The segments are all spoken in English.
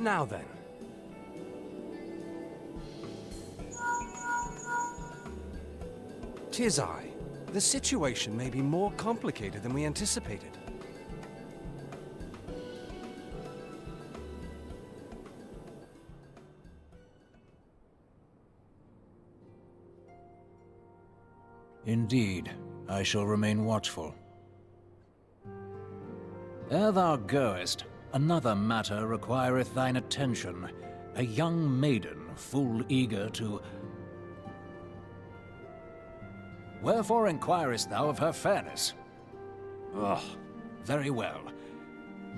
Now then. Tis I. The situation may be more complicated than we anticipated. Indeed, I shall remain watchful. Ere thou goest, another matter requireth thine attention. A young maiden, full eager to... Wherefore inquirest thou of her fairness? Very well.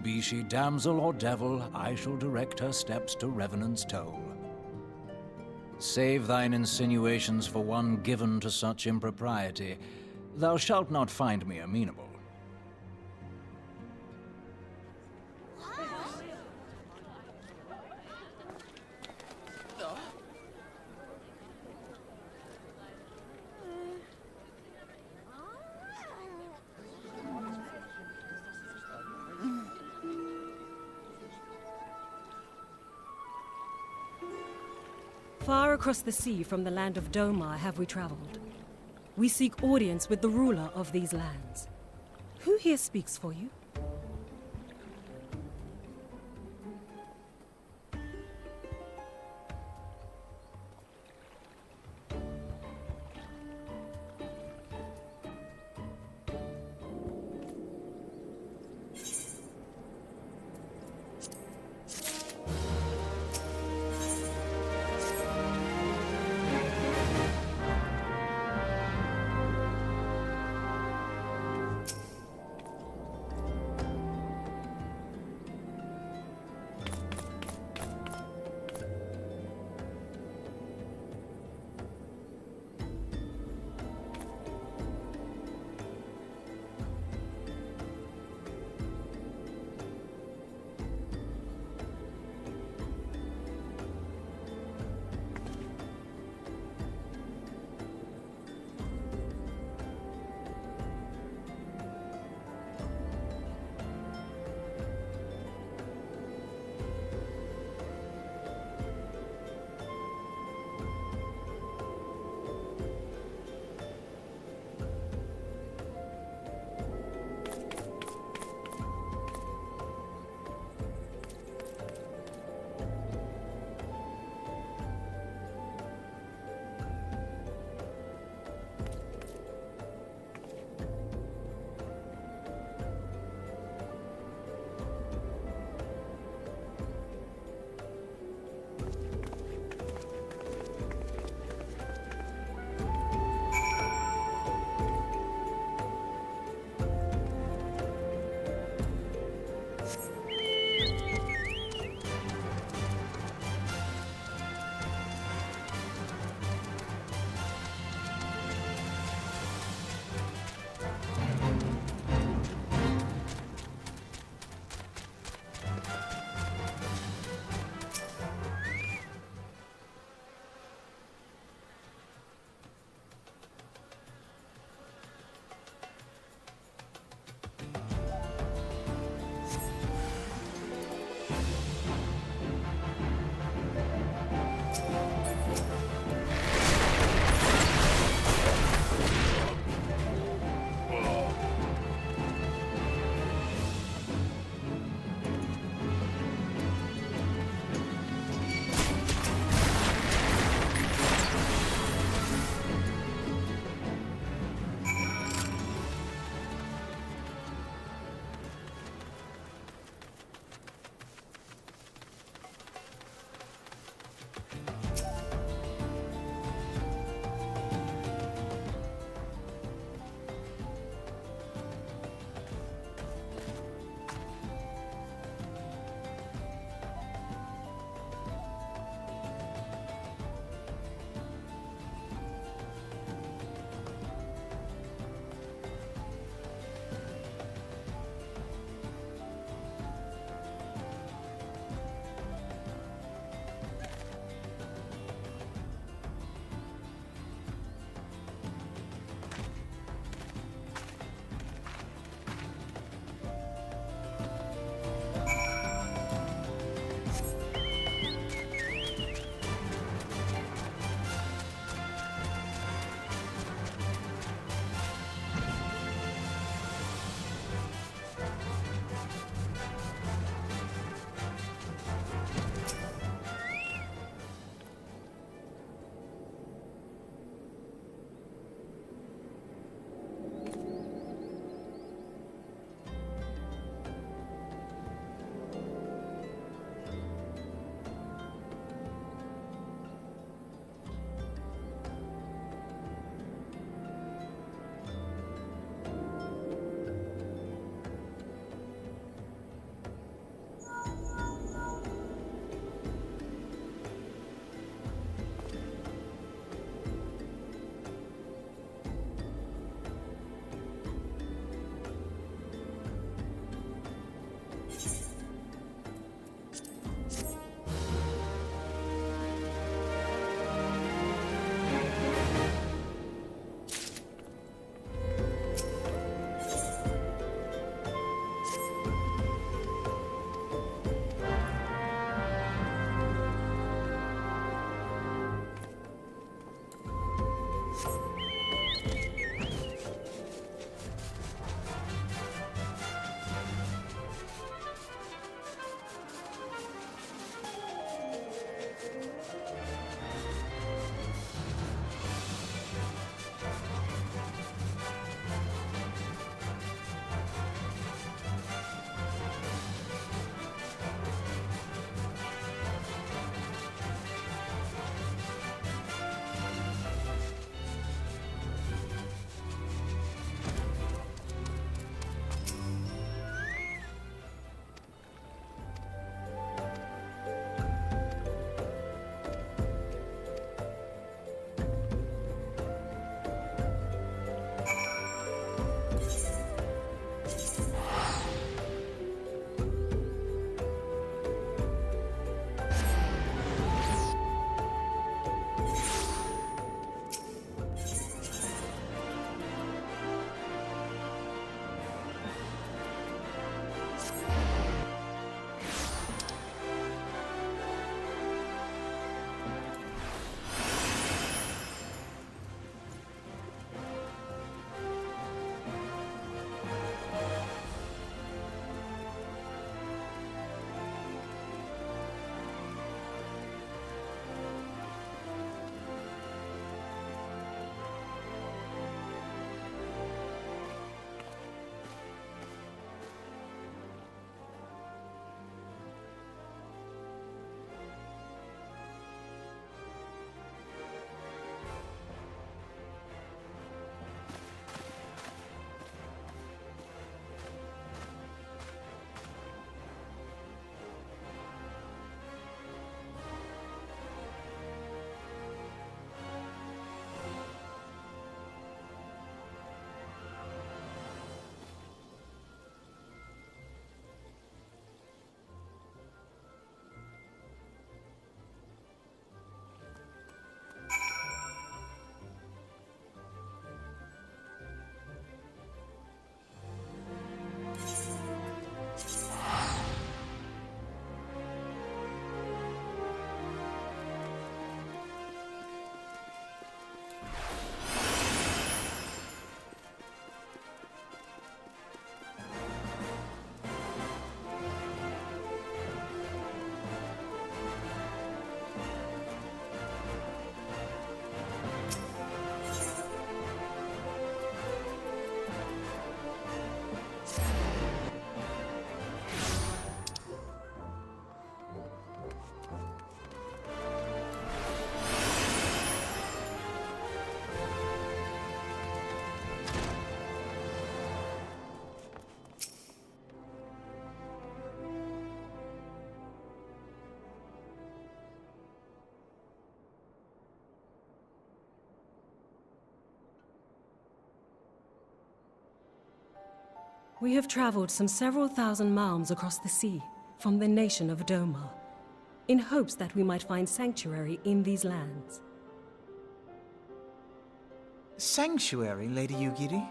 Be she damsel or devil, I shall direct her steps to Revenant's Toll. Save thine insinuations for one given to such impropriety. Thou shalt not find me amenable. Far across the sea from the land of Domar have we traveled. We seek audience with the ruler of these lands. Who here speaks for you? We have traveled some several thousand miles across the sea from the nation of Doma, in hopes that we might find sanctuary in these lands. Sanctuary, Lady Yugiri?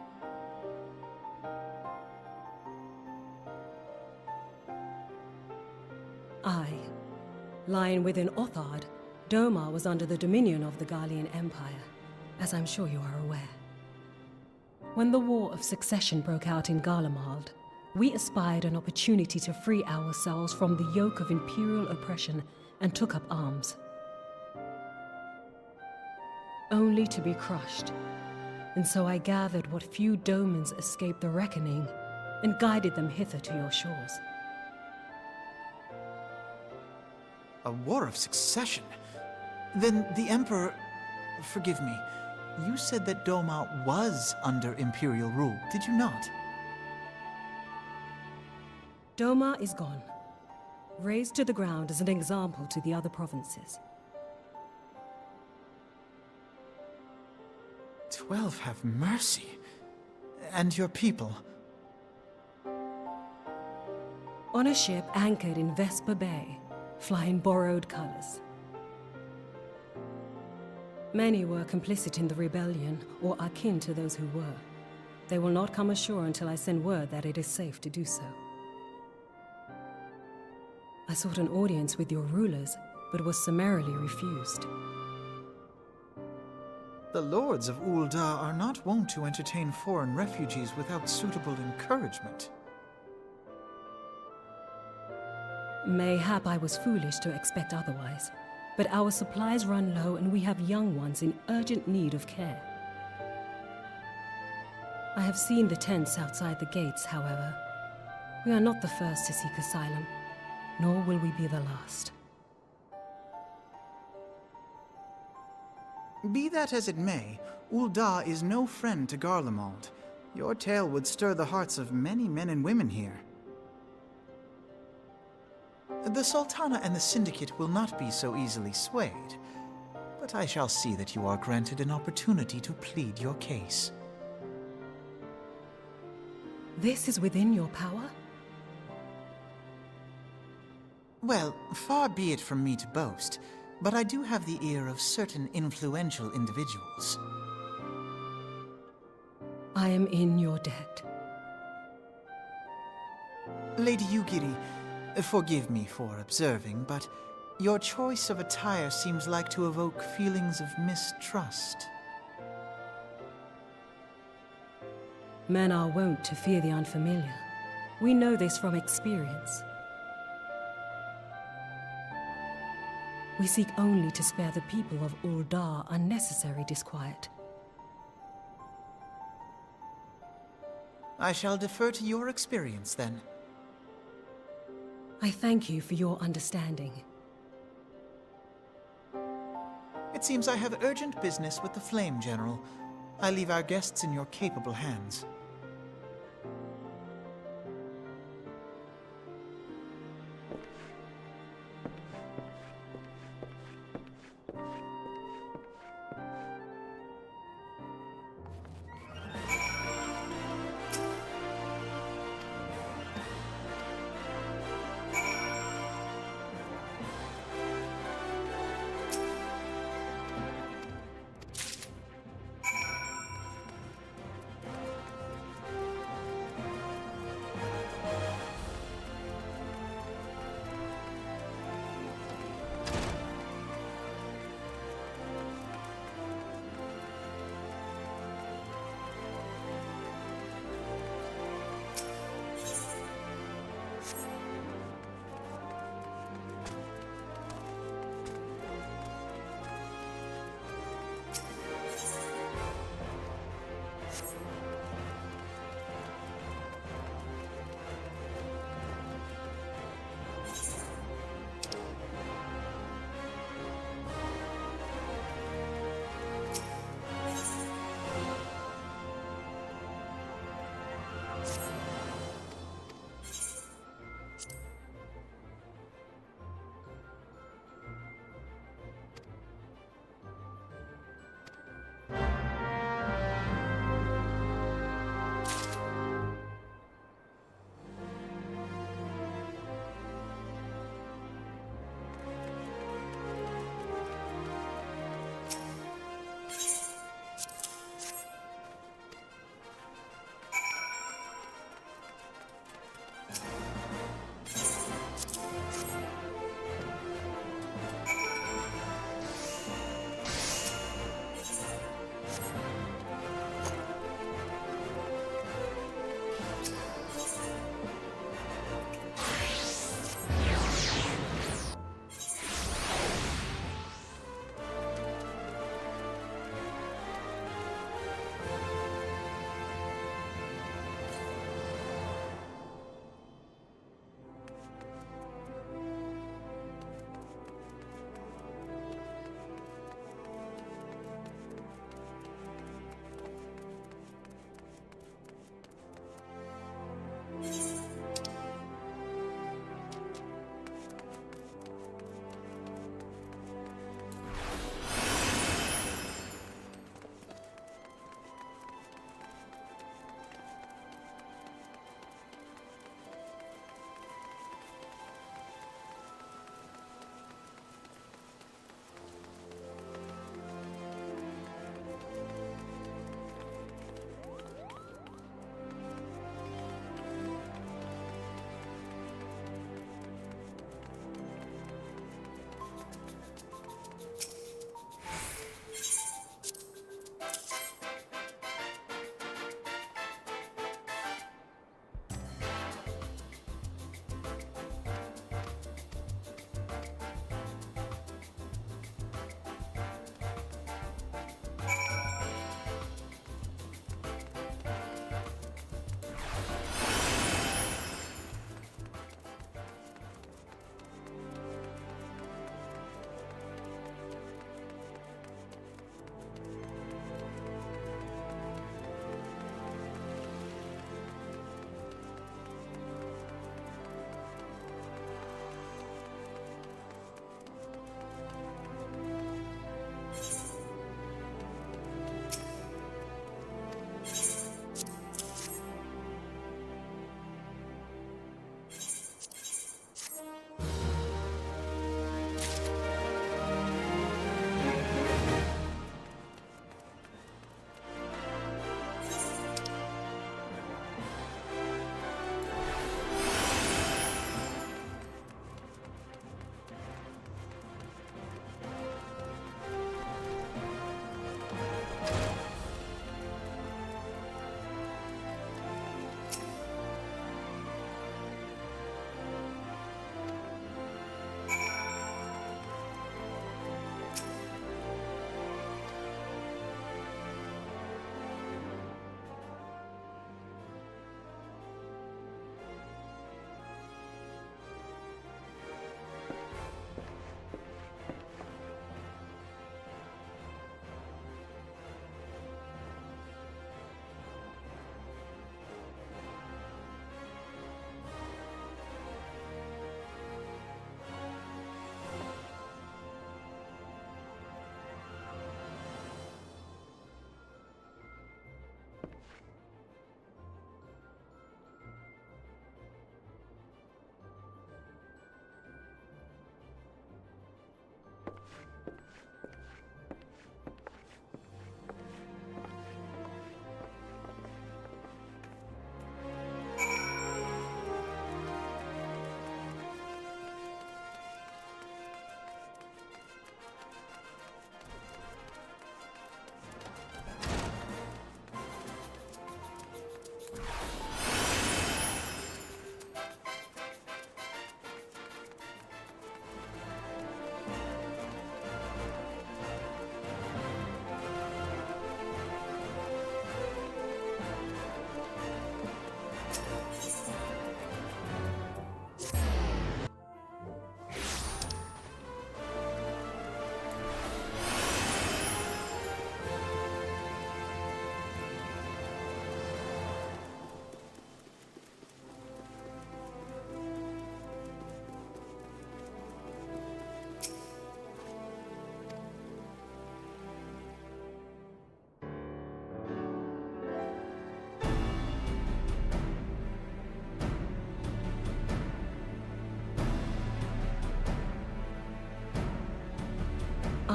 Aye. Lying within Othard, Doma was under the dominion of the Garlean Empire, as I'm sure you are aware. When the War of Succession broke out in Garlemald, we espied an opportunity to free ourselves from the yoke of imperial oppression and took up arms. Only to be crushed. And so I gathered what few Domans escaped the reckoning and guided them hither to your shores. A war of succession? Then the Emperor... Forgive me. You said that Doma was under Imperial rule, did you not? Doma is gone. Razed to the ground as an example to the other provinces. 12 have mercy. And your people? On a ship anchored in Vesper Bay, flying borrowed colors. Many were complicit in the rebellion, or akin to those who were. They will not come ashore until I send word that it is safe to do so. I sought an audience with your rulers, but was summarily refused. The lords of Ul'dah are not wont to entertain foreign refugees without suitable encouragement. Mayhap I was foolish to expect otherwise, but our supplies run low and we have young ones in urgent need of care. I have seen the tents outside the gates, however. We are not the first to seek asylum, nor will we be the last. Be that as it may, Ul'dah is no friend to Garlemald. Your tale would stir the hearts of many men and women here. The Sultana and the Syndicate will not be so easily swayed, but I shall see that you are granted an opportunity to plead your case. This is within your power? Well, far be it from me to boast, but I do have the ear of certain influential individuals. I am in your debt. Lady Yugiri, forgive me for observing, but your choice of attire seems like to evoke feelings of mistrust. Men are wont to fear the unfamiliar. We know this from experience. We seek only to spare the people of Ul'dah unnecessary disquiet. I shall defer to your experience, then. I thank you for your understanding. It seems I have urgent business with the Flame General. I leave our guests in your capable hands.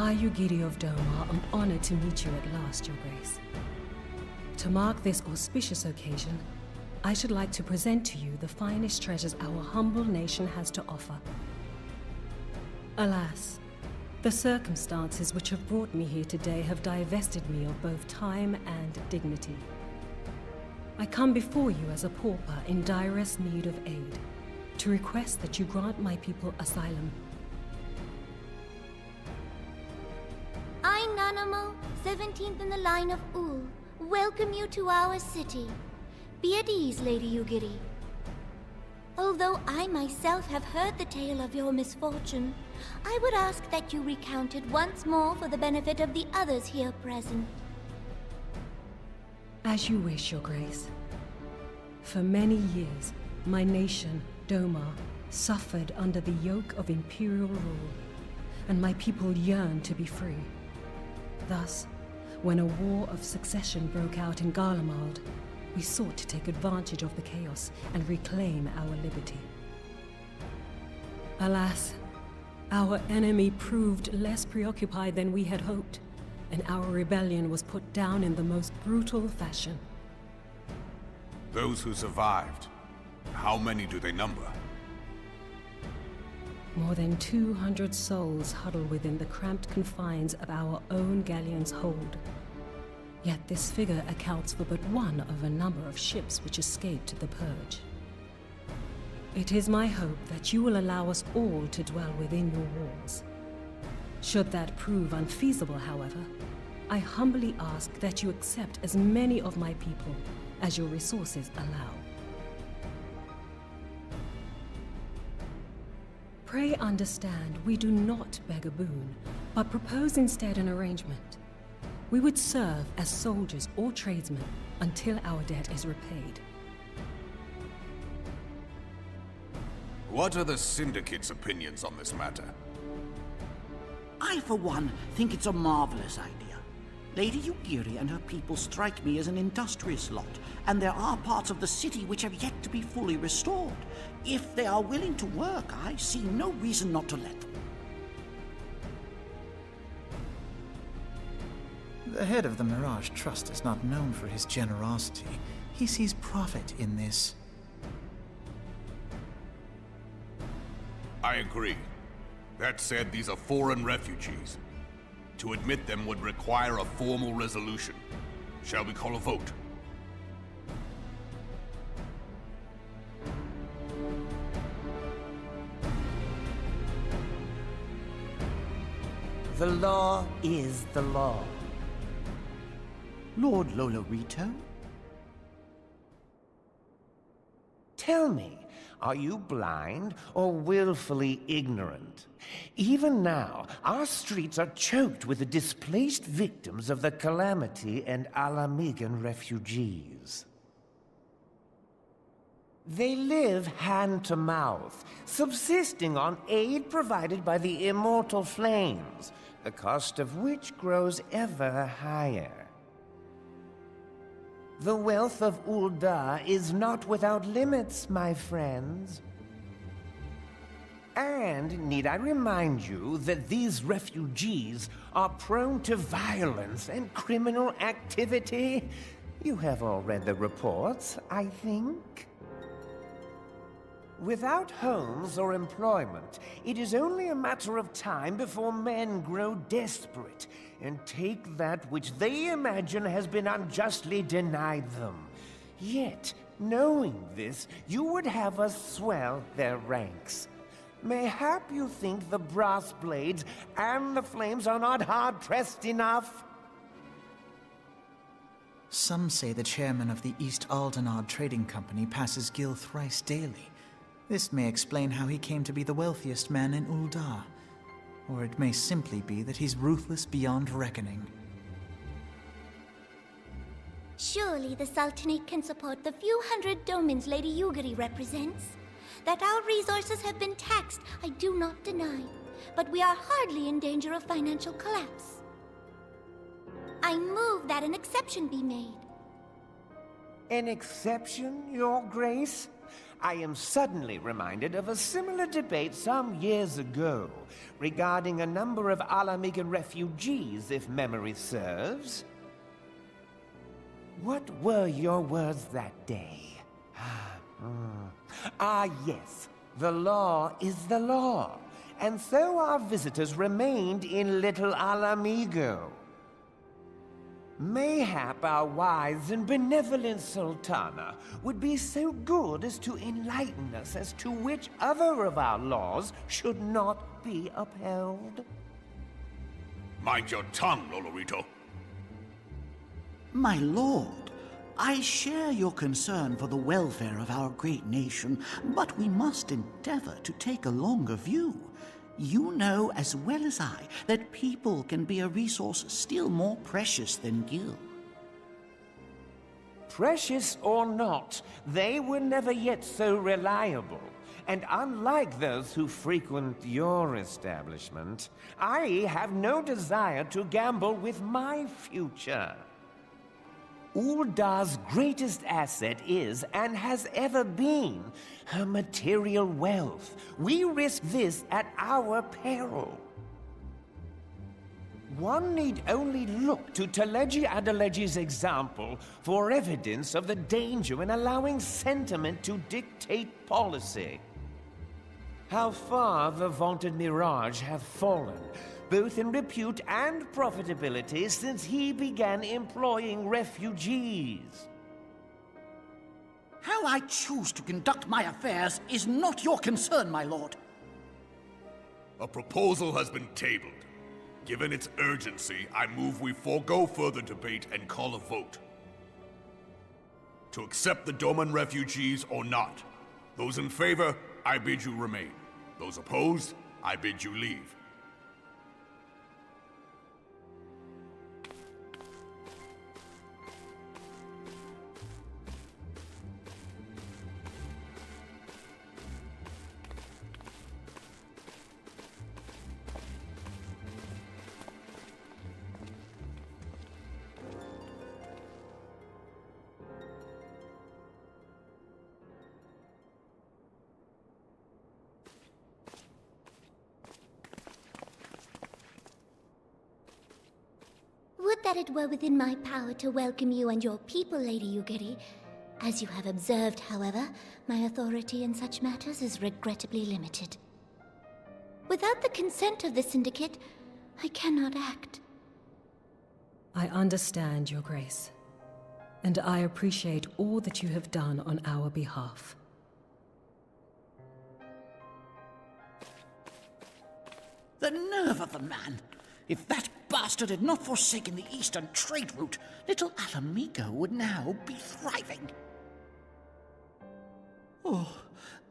I, Yugiri of Doma, am honored to meet you at last, Your Grace. To mark this auspicious occasion, I should like to present to you the finest treasures our humble nation has to offer. Alas, the circumstances which have brought me here today have divested me of both time and dignity. I come before you as a pauper in direst need of aid, to request that you grant my people asylum. I, Nanamo, 17th in the line of Ul, welcome you to our city. Be at ease, Lady Yugiri. Although I myself have heard the tale of your misfortune, I would ask that you recount it once more for the benefit of the others here present. As you wish, Your Grace. For many years, my nation, Doma, suffered under the yoke of imperial rule, and my people yearned to be free. Thus, when a war of succession broke out in Garlemald, we sought to take advantage of the chaos and reclaim our liberty. Alas, our enemy proved less preoccupied than we had hoped, and our rebellion was put down in the most brutal fashion. Those who survived, how many do they number? More than 200 souls huddle within the cramped confines of our own galleon's hold. Yet this figure accounts for but one of a number of ships which escaped the Purge. It is my hope that you will allow us all to dwell within your walls. Should that prove unfeasible, however, I humbly ask that you accept as many of my people as your resources allow. Pray understand, we do not beg a boon, but propose instead an arrangement. We would serve as soldiers or tradesmen until our debt is repaid. What are the Syndicate's opinions on this matter? I, for one, think it's a marvelous idea. Lady Yugiri and her people strike me as an industrious lot, and there are parts of the city which have yet to be fully restored. If they are willing to work, I see no reason not to let them. The head of the Mirage Trust is not known for his generosity. He sees profit in this. I agree. That said, these are foreign refugees. To admit them would require a formal resolution. Shall we call a vote? The law is the law. Lord Lolorito? Tell me, are you blind or willfully ignorant? Even now, our streets are choked with the displaced victims of the Calamity and Alamigan refugees. They live hand to mouth, subsisting on aid provided by the immortal flames, the cost of which grows ever higher. The wealth of Ul'dah is not without limits, my friends. And need I remind you that these refugees are prone to violence and criminal activity? You have all read the reports, I think. Without homes or employment, it is only a matter of time before men grow desperate and take that which they imagine has been unjustly denied them. Yet, knowing this, you would have us swell their ranks. Mayhap you think the brass blades and the flames are not hard-pressed enough? Some say the chairman of the East Aldenard Trading Company passes Gil thrice daily. This may explain how he came to be the wealthiest man in Ul'dah. Or it may simply be that he's ruthless beyond reckoning. Surely the Sultanate can support the few hundred domins Lady Yugiri represents. That our resources have been taxed, I do not deny. But we are hardly in danger of financial collapse. I move that an exception be made. An exception, Your Grace? I am suddenly reminded of a similar debate some years ago regarding a number of Alamigan refugees, if memory serves. What were your words that day? Yes. The law is the law. And so our visitors remained in Little Alamigo. Mayhap our wise and benevolent Sultana would be so good as to enlighten us as to which other of our laws should not be upheld. Mind your tongue, Lolorito. My lord, I share your concern for the welfare of our great nation, but we must endeavor to take a longer view. You know as well as I that people can be a resource still more precious than Gil. Precious or not, they were never yet so reliable. And unlike those who frequent your establishment, I have no desire to gamble with my future. Uldar's greatest asset is, and has ever been, her material wealth. We risk this at our peril. One need only look to Teleji Adeleji's example for evidence of the danger in allowing sentiment to dictate policy. How far the vaunted Mirage have fallen, both in repute and profitability, since he began employing refugees. How I choose to conduct my affairs is not your concern, my lord. A proposal has been tabled. Given its urgency, I move we forego further debate and call a vote. To accept the Doman refugees or not. Those in favor, I bid you remain. Those opposed, I bid you leave. Would that it were within my power to welcome you and your people, Lady Yugiri. As you have observed, however, my authority in such matters is regrettably limited. Without the consent of the Syndicate, I cannot act. I understand, Your Grace, and I appreciate all that you have done on our behalf. The nerve of the man! If that bastard had not forsaken the eastern trade route, Little Alamigo would now be thriving. Oh,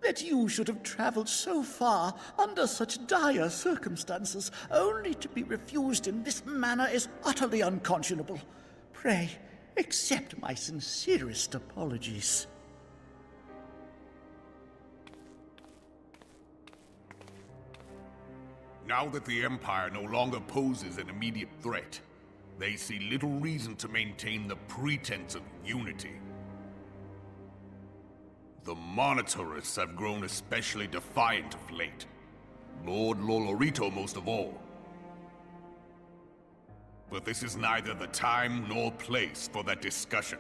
that you should have traveled so far under such dire circumstances, only to be refused in this manner is utterly unconscionable. Pray, accept my sincerest apologies. Now that the Empire no longer poses an immediate threat, they see little reason to maintain the pretense of unity. The Monitorists have grown especially defiant of late. Lord Lolorito most of all. But this is neither the time nor place for that discussion.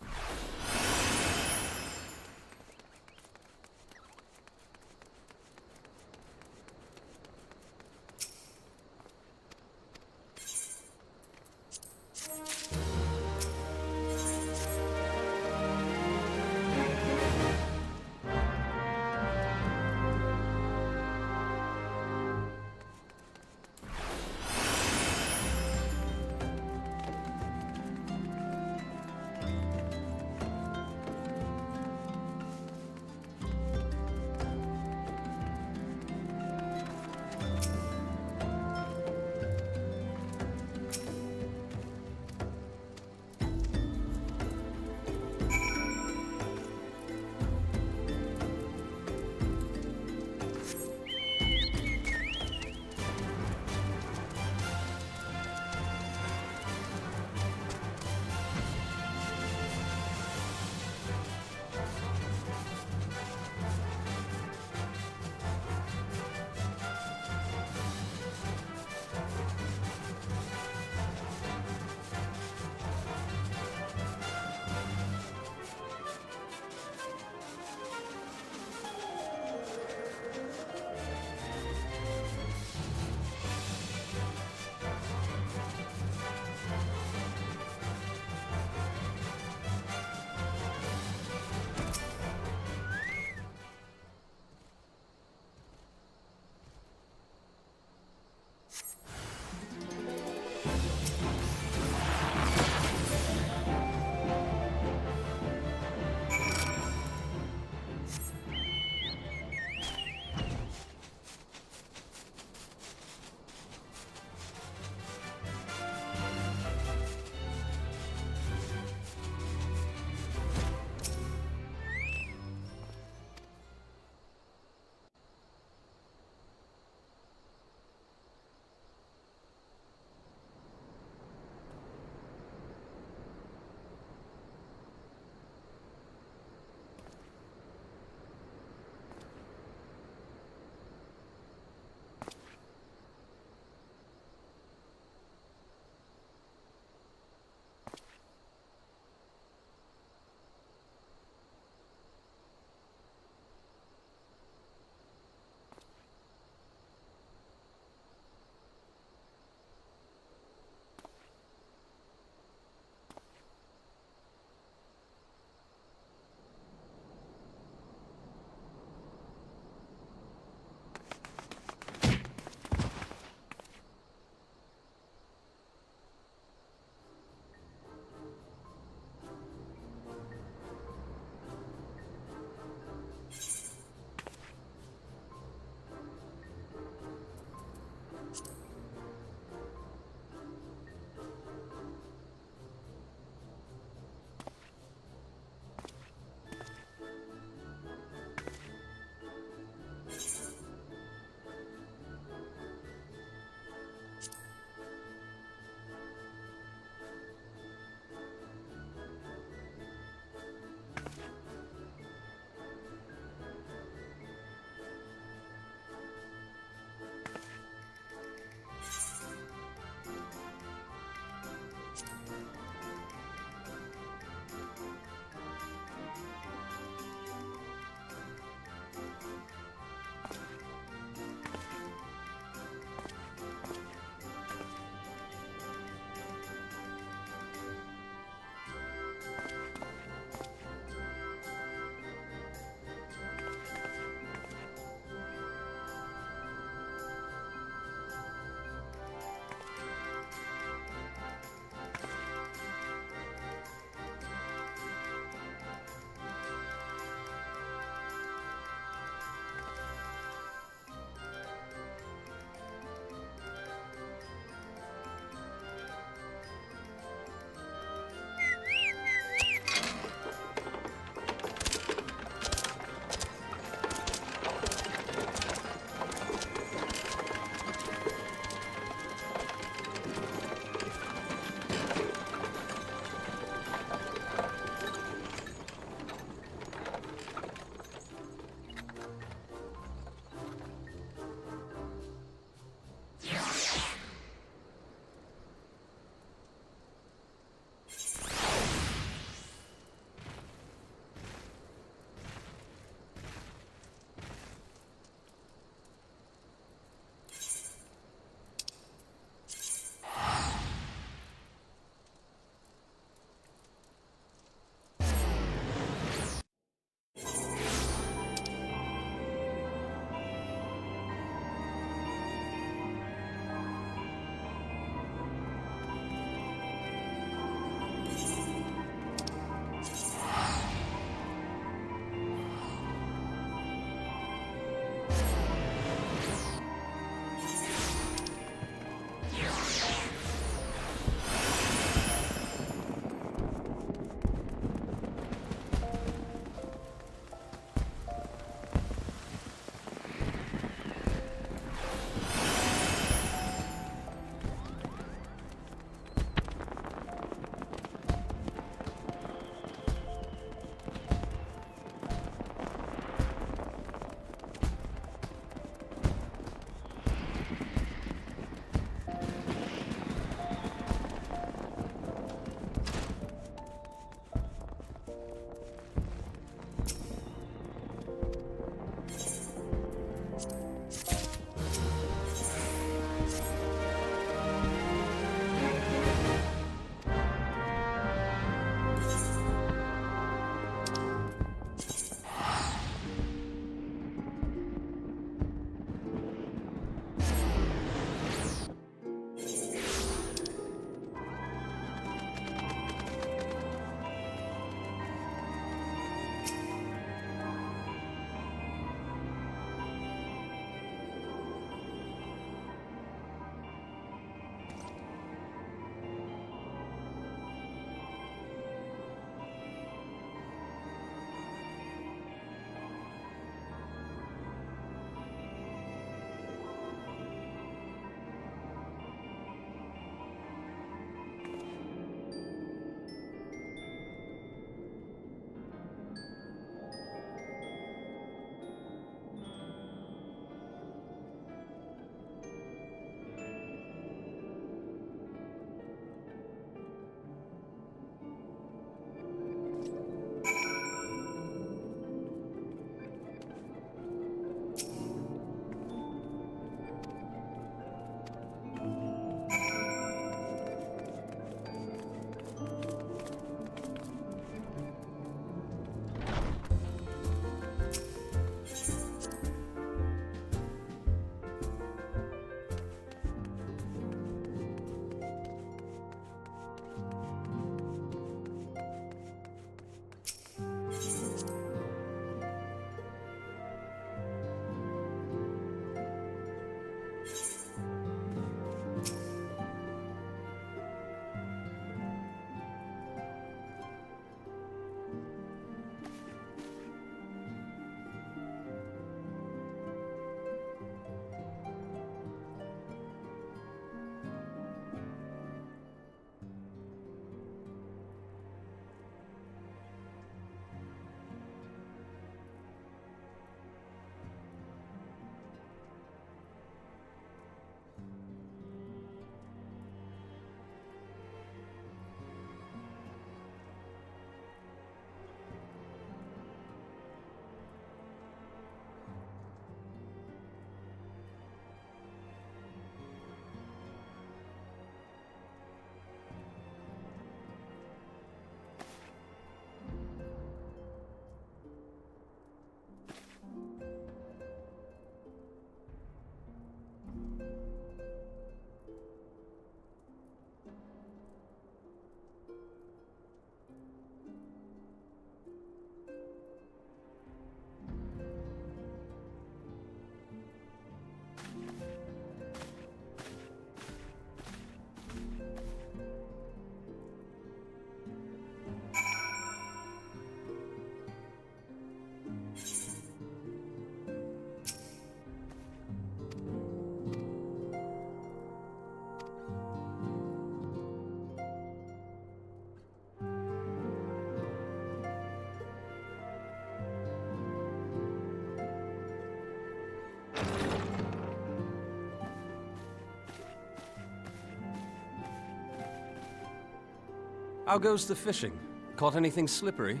How goes the fishing? Caught anything slippery?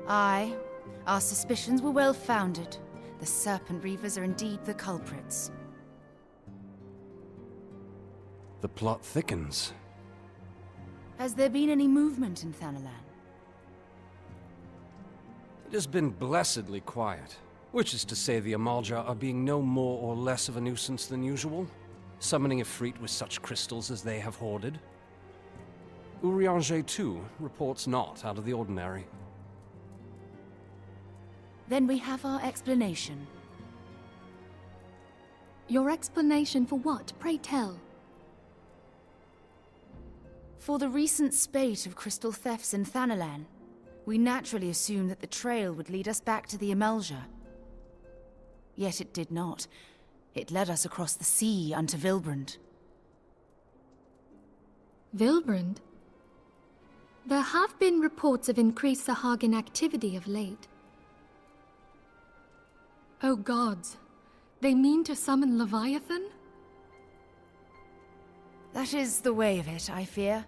Aye. Our suspicions were well founded. The Serpent Reavers are indeed the culprits. The plot thickens. Has there been any movement in Thanalan? It has been blessedly quiet. Which is to say the Amalja are being no more or less of a nuisance than usual, summoning Ifrit with such crystals as they have hoarded. Urianger, too, reports not out of the ordinary. Then we have our explanation. Your explanation for what, pray tell? For the recent spate of crystal thefts in Thanalan, we naturally assumed that the trail would lead us back to the Amalja. Yet it did not. It led us across the sea unto Vilbrand. Vilbrand? There have been reports of increased Sahagin activity of late. Oh gods, they mean to summon Leviathan? That is the way of it, I fear.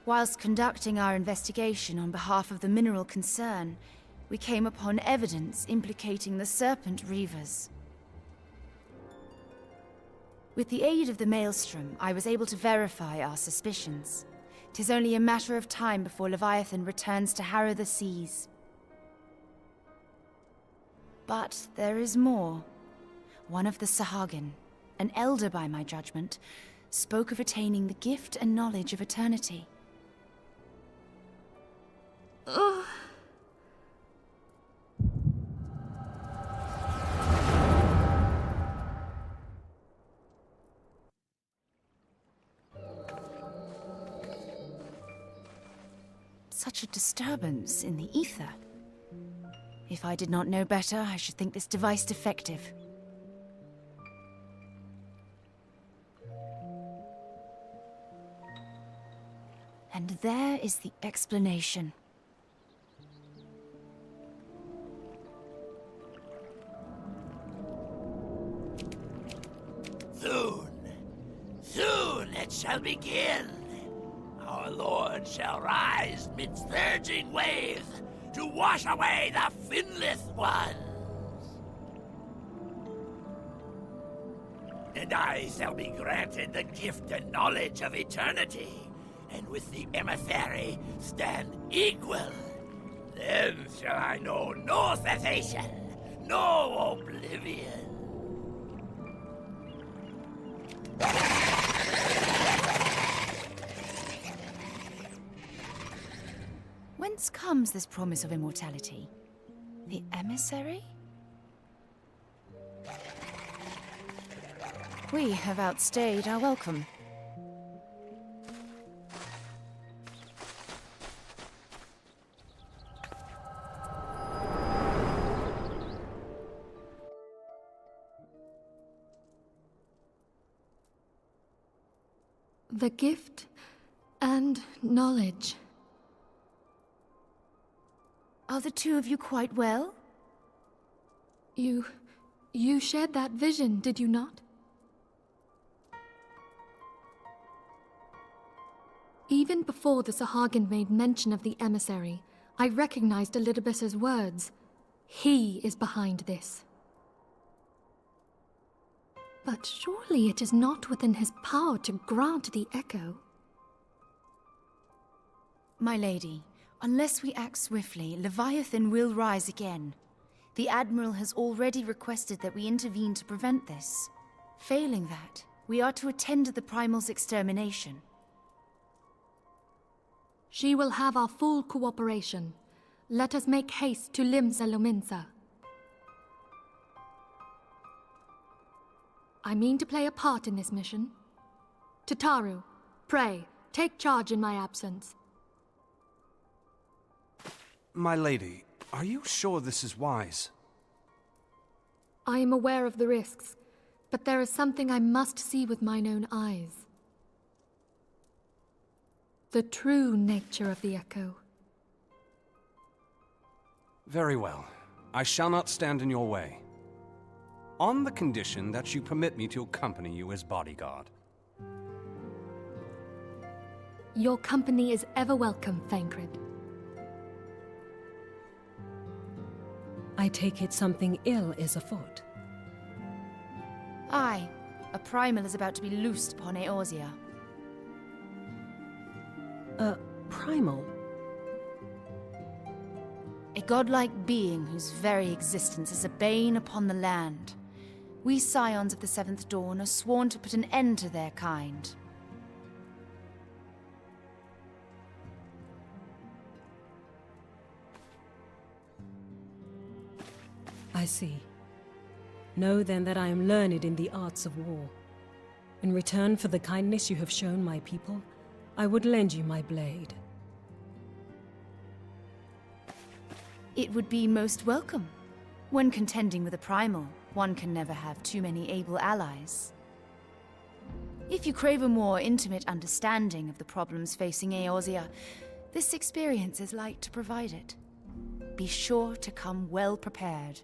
Whilst conducting our investigation on behalf of the mineral concern, we came upon evidence implicating the Serpent Reavers. With the aid of the Maelstrom, I was able to verify our suspicions. 'Tis only a matter of time before Leviathan returns to harrow the seas. But there is more. One of the Sahagin, an elder by my judgment, spoke of attaining the gift and knowledge of eternity. Ugh. Such a disturbance in the ether. If I did not know better, I should think this device defective. And there is the explanation. Soon it shall begin. Our Lord shall rise midst surging waves to wash away the finless ones. And I shall be granted the gift and knowledge of eternity, and with the emissary stand equal. Then shall I know no cessation, no oblivion. Whence comes this promise of immortality? The emissary? We have outstayed our welcome. The gift and knowledge. Are the two of you quite well? You shared that vision, did you not? Even before the Sahagin made mention of the emissary, I recognized Elidibus's words. He is behind this. But surely it is not within his power to grant the echo. My lady, unless we act swiftly, Leviathan will rise again. The Admiral has already requested that we intervene to prevent this. Failing that, we are to attend to the Primal's extermination. She will have our full cooperation. Let us make haste to Limsa Lominsa. I mean to play a part in this mission. Tataru, pray, take charge in my absence. My lady, are you sure this is wise? I am aware of the risks, but there is something I must see with mine own eyes. The true nature of the echo. Very well. I shall not stand in your way. On the condition that you permit me to accompany you as bodyguard. Your company is ever welcome, Thancred. I take it something ill is afoot. Aye. A primal is about to be loosed upon Eorzea. A primal? A godlike being whose very existence is a bane upon the land. We scions of the Seventh Dawn are sworn to put an end to their kind. I see. Know then that I am learned in the arts of war. In return for the kindness you have shown my people, I would lend you my blade. It would be most welcome. When contending with a primal, one can never have too many able allies. If you crave a more intimate understanding of the problems facing Eorzea, this experience is like to provide it. Be sure to come well prepared.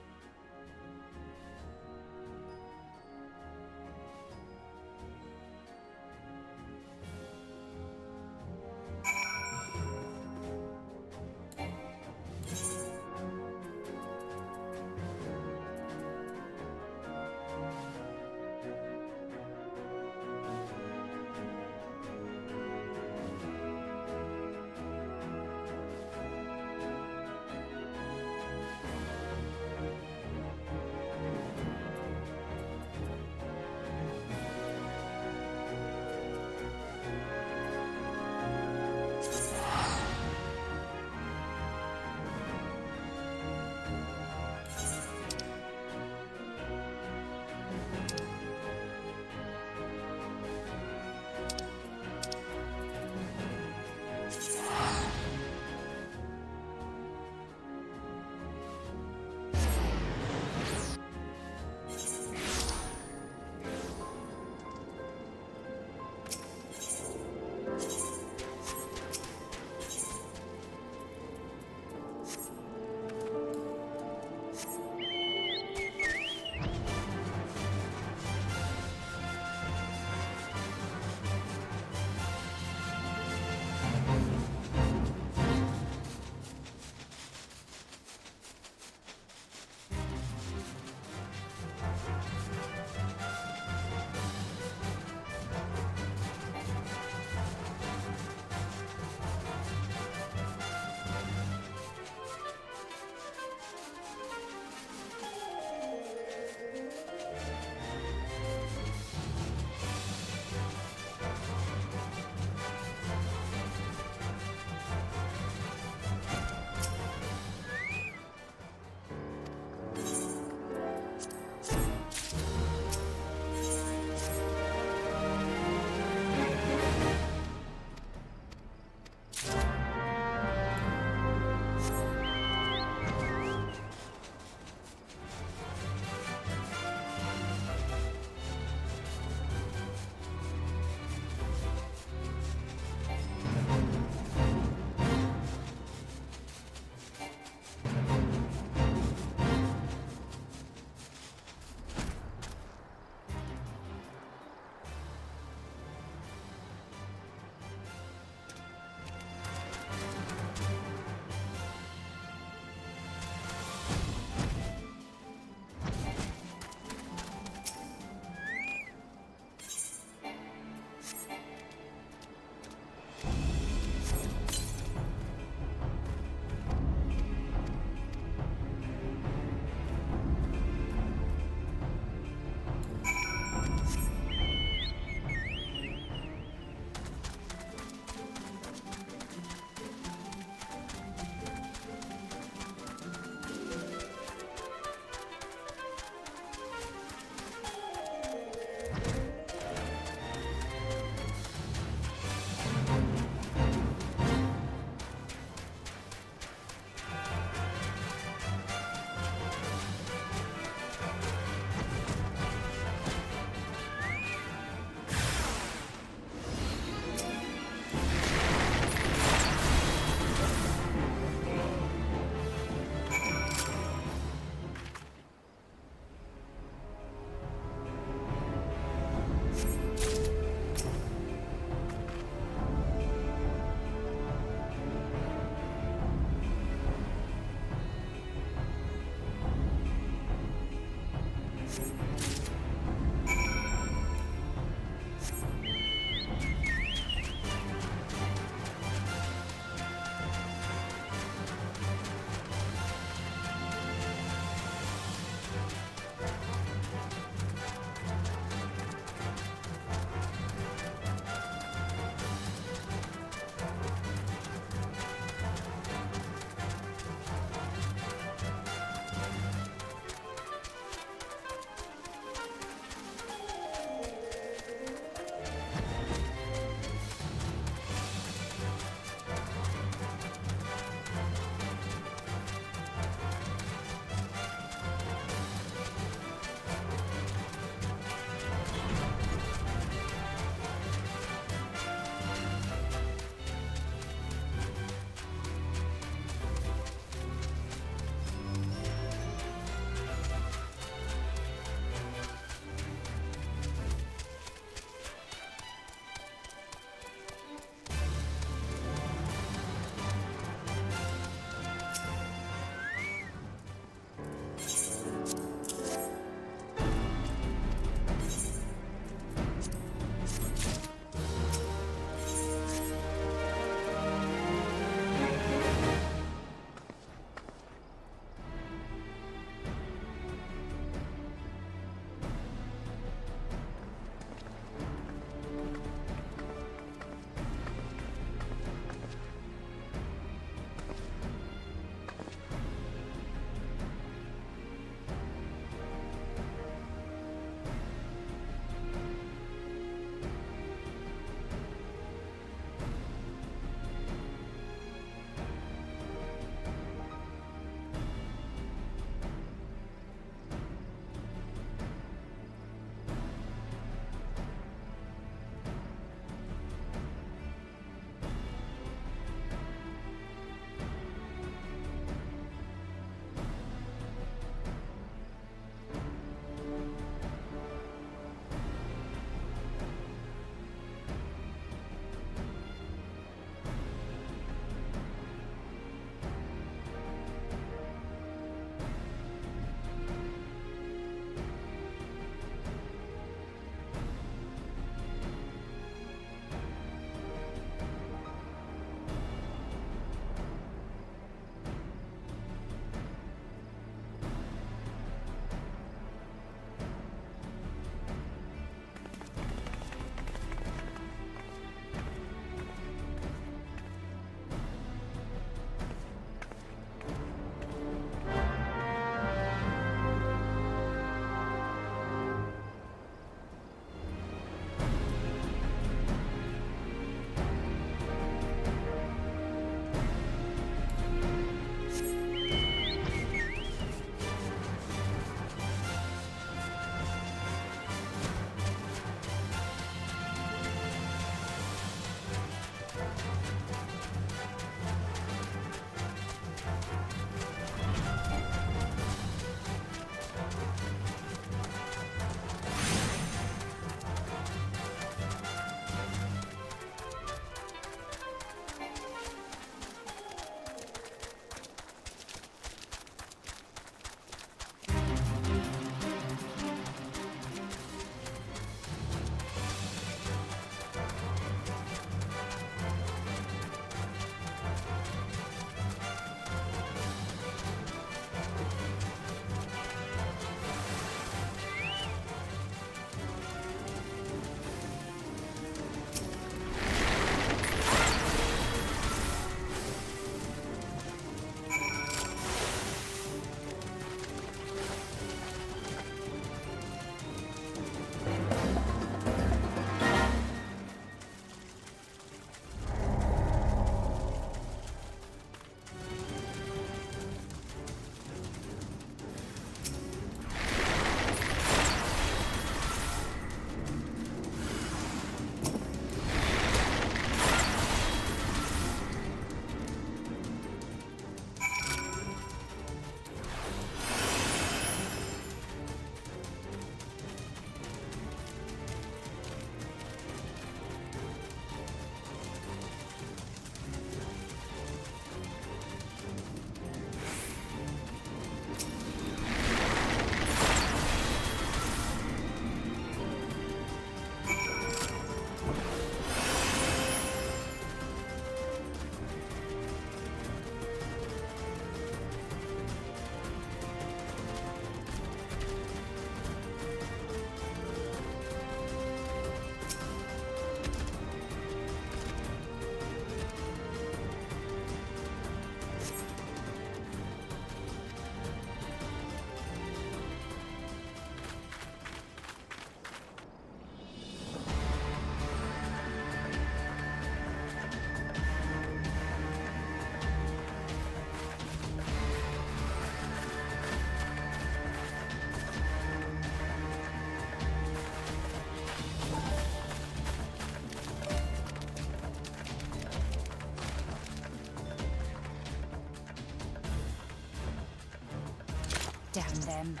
than them.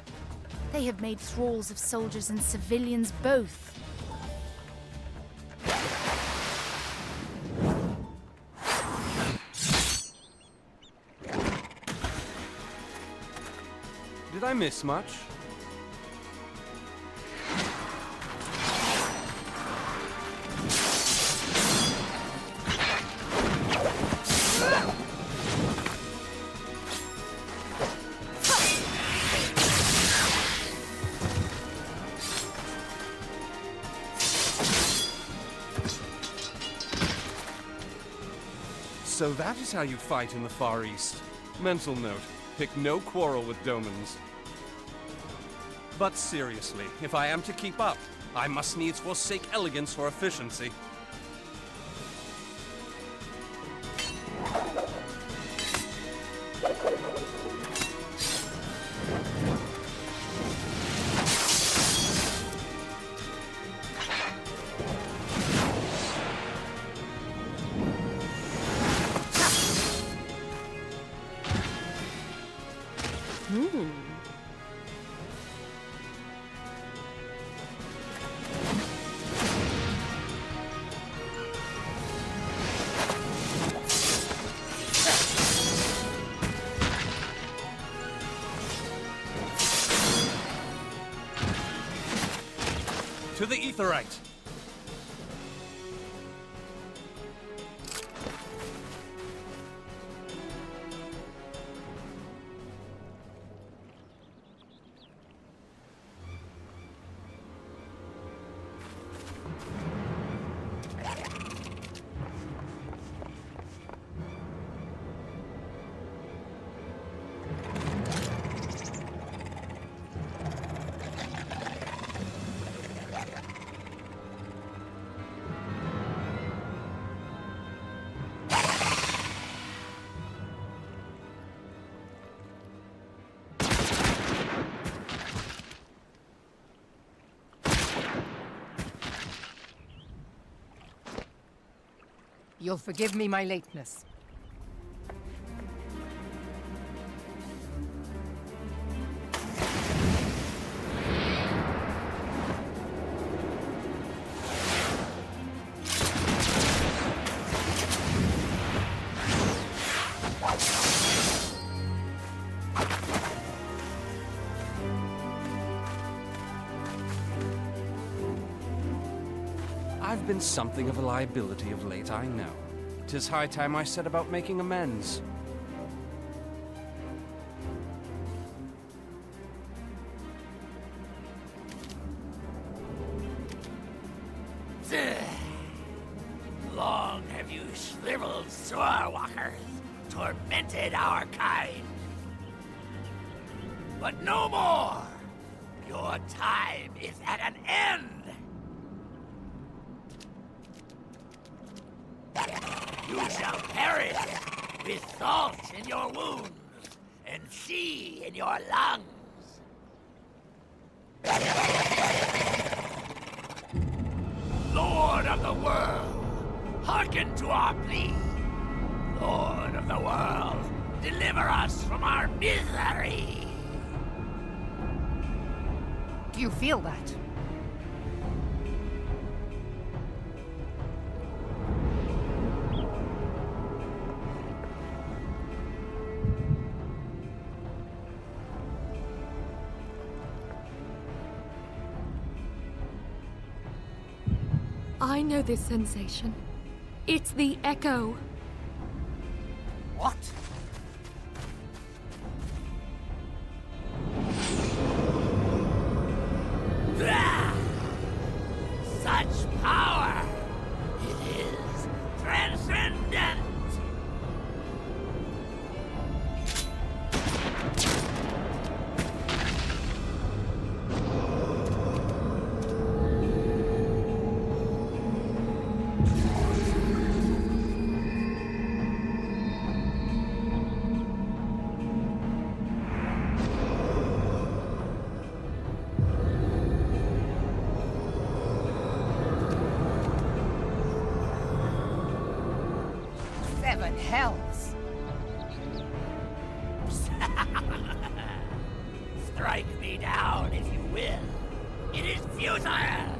They have made thralls of soldiers and civilians both. Did I miss much? So that is how you fight in the Far East. Mental note, pick no quarrel with Domans. But seriously, if I am to keep up, I must needs forsake elegance for efficiency. To the Aetheryte! You'll forgive me my lateness. I've been something of a liability of late, I know. 'Tis high time I set about making amends. Long have you shriveled swordwalkers, tormented our kind. But no more! Your time is at an end! You shall perish with salt in your wounds and sea in your lungs. Lord of the world, hearken to our plea. Lord of the world, deliver us from our misery. Do you feel that? I know this sensation. It's the echo. What? Such power! It is transcendent! Seven hells! you, sire!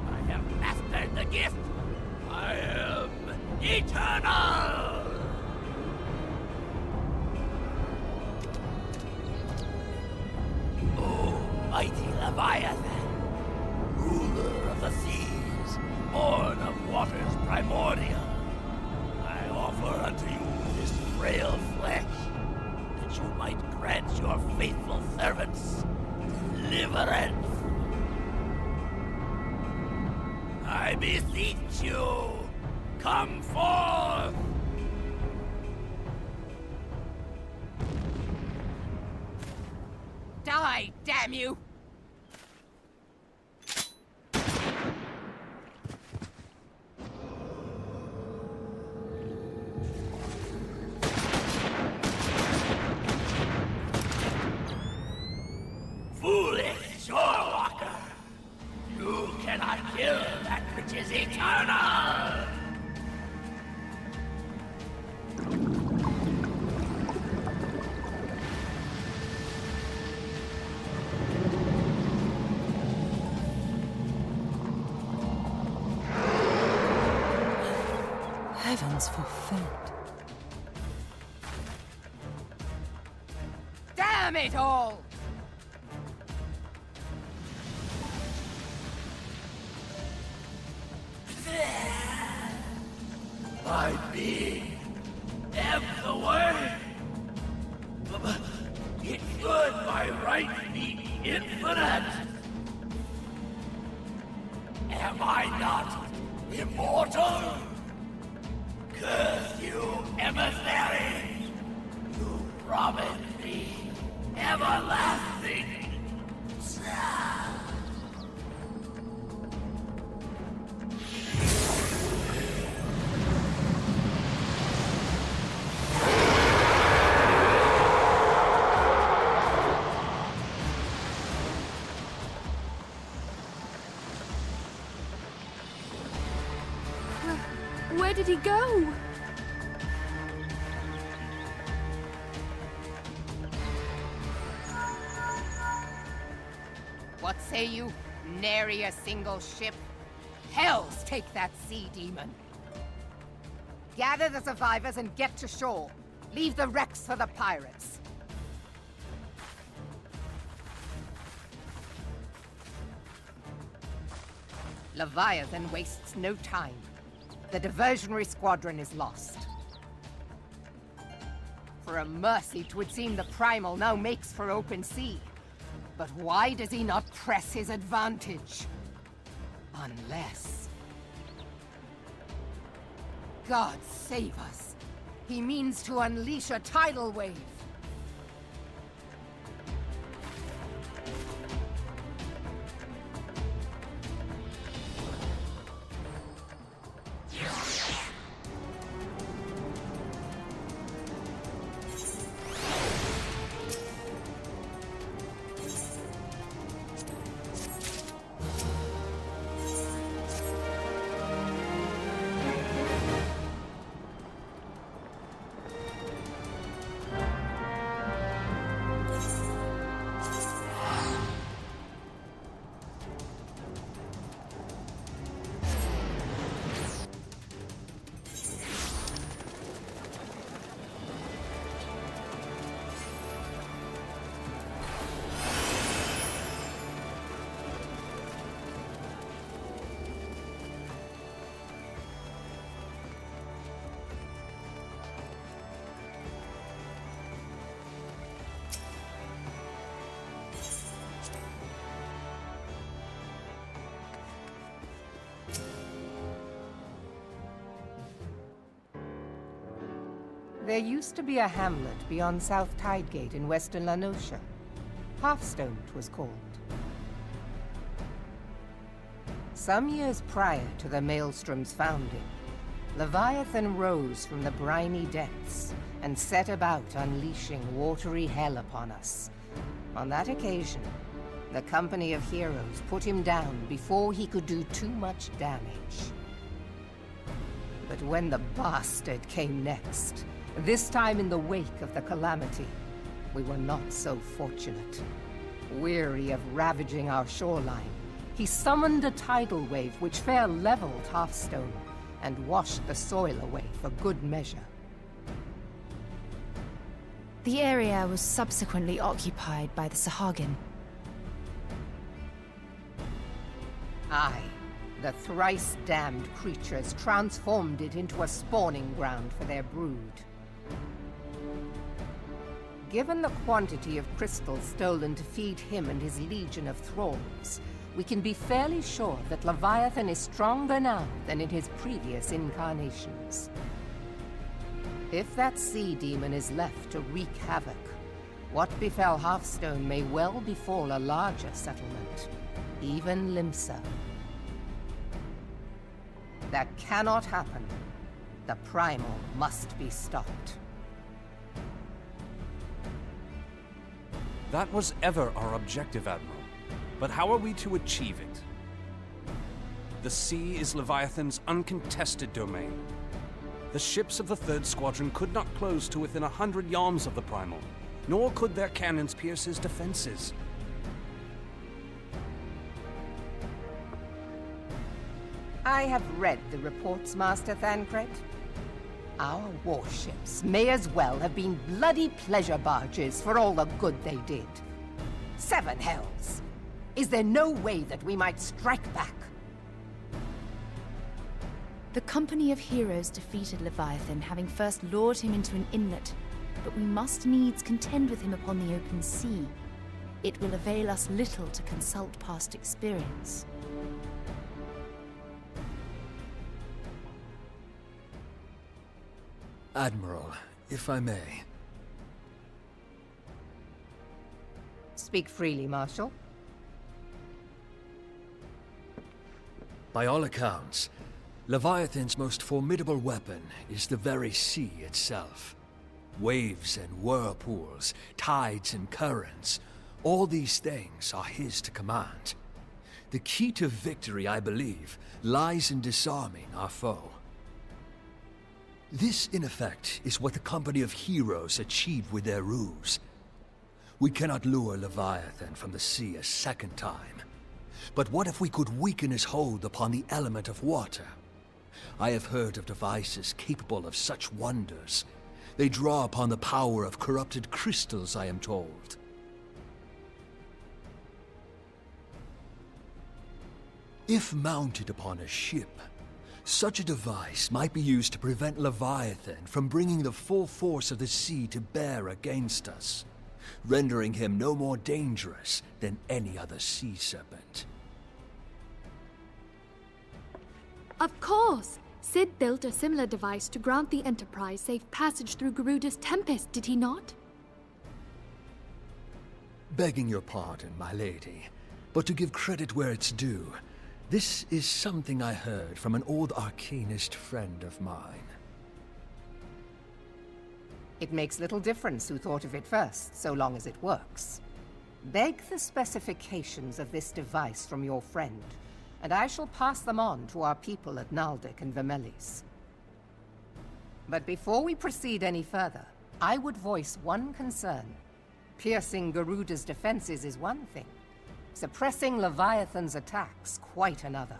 I have mastered the gift! I am eternal! Oh, mighty Leviathan, ruler of the seas, born of waters primordial, I offer unto you this frail flesh, that you might grant your faithful servants deliverance. I beseech you, come forth! Die, damn you! Foolish shorewalker! You cannot kill that which is eternal! Heavens forfend. Damn it all! My being am the way. It should by right be infinite. Am I not immortal? Curse you, emissary! You promised me everlasting. Where did he go? What say you? Nary a single ship? Hells take that sea demon! Gather the survivors and get to shore. Leave the wrecks for the pirates. Leviathan wastes no time. The diversionary squadron is lost. For a mercy, 'twould seem the Primal now makes for open sea. But why does he not press his advantage? Unless... God save us. He means to unleash a tidal wave. There used to be a hamlet beyond South Tidegate in western Lanosha. Hearthstone, 'twas called. Some years prior to the Maelstrom's founding, Leviathan rose from the briny depths and set about unleashing watery hell upon us. On that occasion, the company of heroes put him down before he could do too much damage. But when the bastard came next, this time in the wake of the calamity, we were not so fortunate. Weary of ravaging our shoreline, He summoned a tidal wave which fair leveled Hearthstone and washed the soil away for good measure. The area was subsequently occupied by the Sahagin. Aye, the thrice-damned creatures transformed it into a spawning ground for their brood. Given the quantity of crystals stolen to feed him and his legion of thralls, we can be fairly sure that Leviathan is stronger now than in his previous incarnations. If that sea demon is left to wreak havoc, what befell Hearthstone may well befall a larger settlement, even Limsa. That cannot happen. The Primal must be stopped. That was ever our objective, Admiral. But how are we to achieve it? The sea is Leviathan's uncontested domain. The ships of the 3rd Squadron could not close to within 100 yards of the Primal, nor could their cannons pierce his defenses. I have read the reports, Master Thancred. Our warships may as well have been bloody pleasure barges for all the good they did. 7 hells! Is there no way that we might strike back? The company of heroes defeated Leviathan, having first lured him into an inlet, but we must needs contend with him upon the open sea. It will avail us little to consult past experience. Admiral, if I may. Speak freely, Marshal. By all accounts, Leviathan's most formidable weapon is the very sea itself. Waves and whirlpools, tides and currents, all these things are his to command. The key to victory, I believe, lies in disarming our foe. This, in effect, is what the company of heroes achieved with their ruse. We cannot lure Leviathan from the sea a second time. But what if we could weaken his hold upon the element of water? I have heard of devices capable of such wonders. They draw upon the power of corrupted crystals, I am told. If mounted upon a ship, such a device might be used to prevent Leviathan from bringing the full force of the sea to bear against us, rendering him no more dangerous than any other sea serpent. Of course! Sid built a similar device to grant the Enterprise safe passage through Garuda's Tempest, did he not? Begging your pardon, my lady, but to give credit where it's due, this is something I heard from an old arcanist friend of mine. It makes little difference who thought of it first, so long as it works. Beg the specifications of this device from your friend, and I shall pass them on to our people at Naldic and Vermelis. But before we proceed any further, I would voice one concern. Piercing Garuda's defenses is one thing. Suppressing Leviathan's attacks, quite another.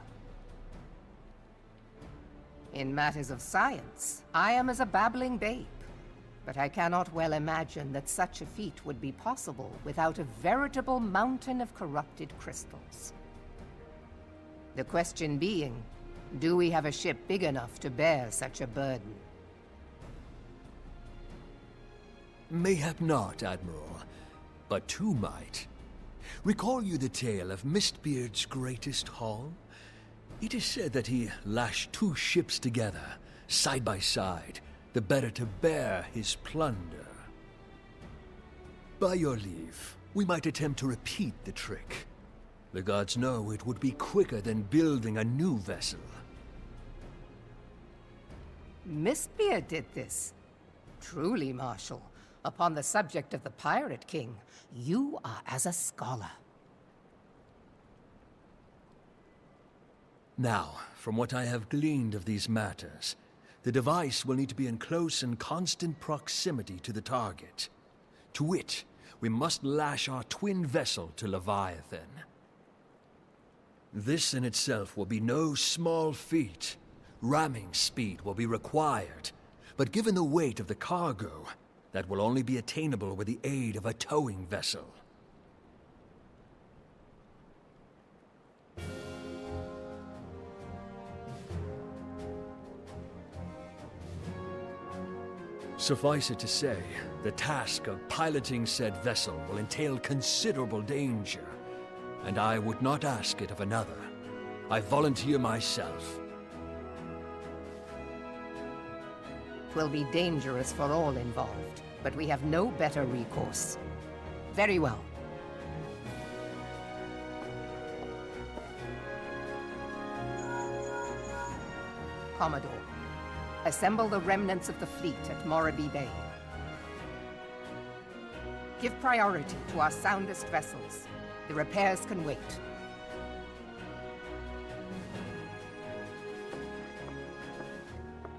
In matters of science, I am as a babbling babe, but I cannot well imagine that such a feat would be possible without a veritable mountain of corrupted crystals. The question being, do we have a ship big enough to bear such a burden? Mayhap not, Admiral, but two might. Recall you the tale of Mistbeard's greatest haul? It is said that he lashed 2 ships together, side by side, the better to bear his plunder. By your leave, we might attempt to repeat the trick. The gods know it would be quicker than building a new vessel. Mistbeard did this. Truly, Marshal, upon the subject of the Pirate King, you are as a scholar. Now, from what I have gleaned of these matters, the device will need to be in close and constant proximity to the target. To wit, we must lash our twin vessel to Leviathan. This in itself will be no small feat. Ramming speed will be required, but given the weight of the cargo, that will only be attainable with the aid of a towing vessel. Suffice it to say, the task of piloting said vessel will entail considerable danger, and I would not ask it of another. I volunteer myself. 'Twill be dangerous for all involved, but we have no better recourse. Very well. Commodore, assemble the remnants of the fleet at Morabee Bay. Give priority to our soundest vessels. The repairs can wait.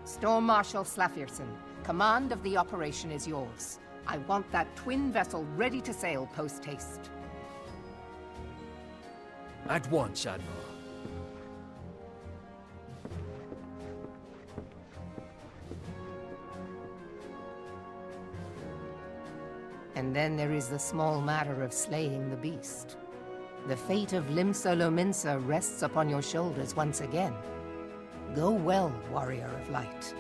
Storm Marshal Slafirson, command of the operation is yours. I want that twin vessel ready to sail post-haste. At once, Admiral. And then there is the small matter of slaying the beast. The fate of Limsa Lominsa rests upon your shoulders once again. Go well, warrior of light.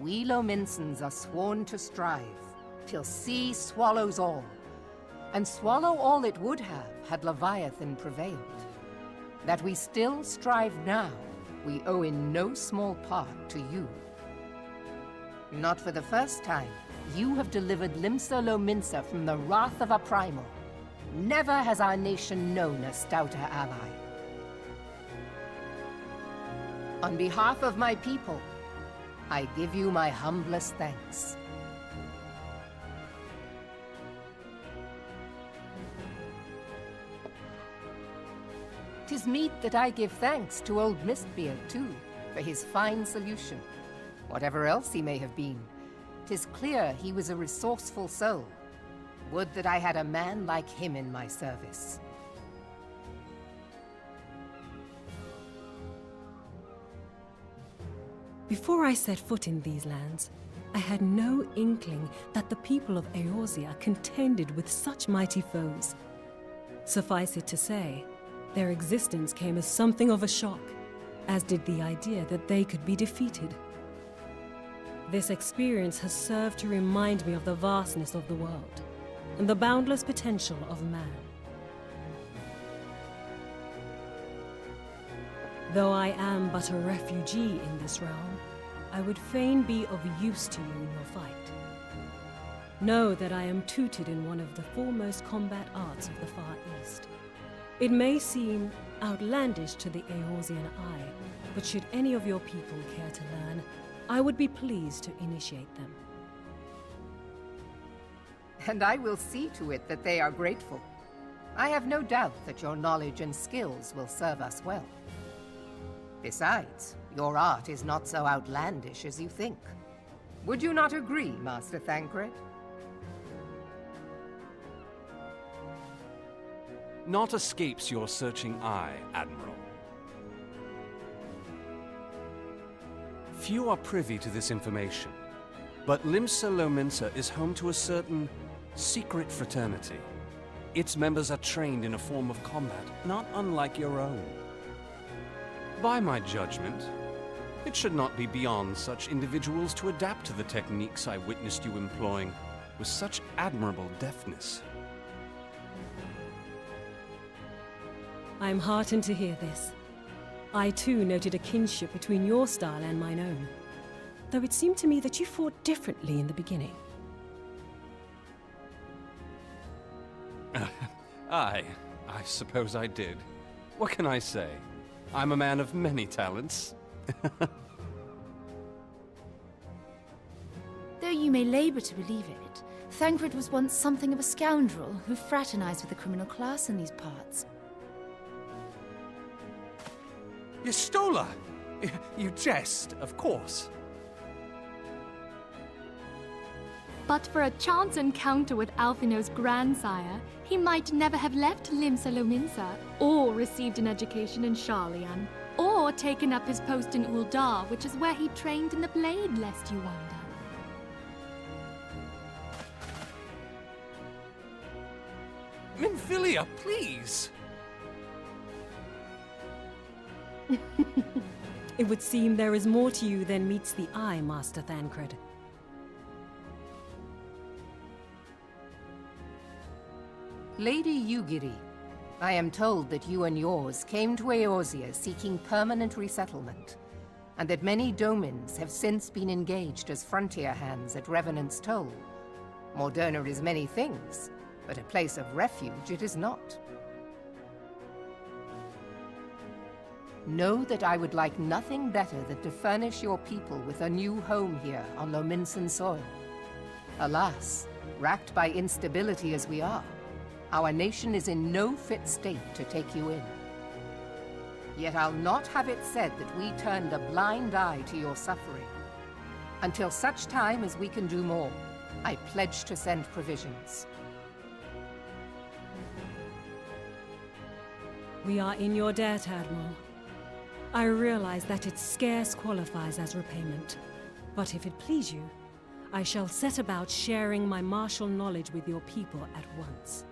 we Lominsans are sworn to strive, till sea swallows all, and swallow all it would have had Leviathan prevailed. That we still strive now, we owe in no small part to you. Not for the first time, you have delivered Limsa Lominsa from the wrath of a primal. Never has our nation known a stouter ally. On behalf of my people, I give you my humblest thanks. 'Tis meet that I give thanks to old Mistbeard, too, for his fine solution. Whatever else he may have been, 'tis clear he was a resourceful soul. Would that I had a man like him in my service. Before I set foot in these lands, I had no inkling that the people of Eorzea contended with such mighty foes. Suffice it to say, their existence came as something of a shock, as did the idea that they could be defeated. This experience has served to remind me of the vastness of the world, and the boundless potential of man. Though I am but a refugee in this realm, I would fain be of use to you in your fight. Know that I am tutored in one of the foremost combat arts of the Far East. It may seem outlandish to the Eorzean eye, but should any of your people care to learn, I would be pleased to initiate them. And I will see to it that they are grateful. I have no doubt that your knowledge and skills will serve us well. Besides, your art is not so outlandish as you think. Would you not agree, Master Thancred? Naught escapes your searching eye, Admiral. Few are privy to this information, but Limsa Lominsa is home to a certain secret fraternity. Its members are trained in a form of combat not unlike your own. By my judgment, it should not be beyond such individuals to adapt to the techniques I witnessed you employing with such admirable deftness. I am heartened to hear this. I too noted a kinship between your style and mine own, though it seemed to me that you fought differently in the beginning. I suppose I did. What can I say? I'm a man of many talents. Though you may labor to believe it, Thancred was once something of a scoundrel who fraternized with the criminal class in these parts. Yestola! You jest, of course. But for a chance encounter with Alphino's grandsire, he might never have left Limsa Lominsa, or received an education in Sharlayan, or taken up his post in Uldar, which is where he trained in the blade, lest you wonder. Minfilia, please! It would seem there is more to you than meets the eye, Master Thancred. Lady Yugiri, I am told that you and yours came to Eorzea seeking permanent resettlement, and that many domins have since been engaged as frontier hands at Revenant's Toll. Moderna is many things, but a place of refuge it is not. Know that I would like nothing better than to furnish your people with a new home here on Lominsan soil. Alas, racked by instability as we are, our nation is in no fit state to take you in. Yet I'll not have it said that we turned a blind eye to your suffering. Until such time as we can do more, I pledge to send provisions. We are in your debt, Admiral. I realize that it scarce qualifies as repayment, but if it please you, I shall set about sharing my martial knowledge with your people at once.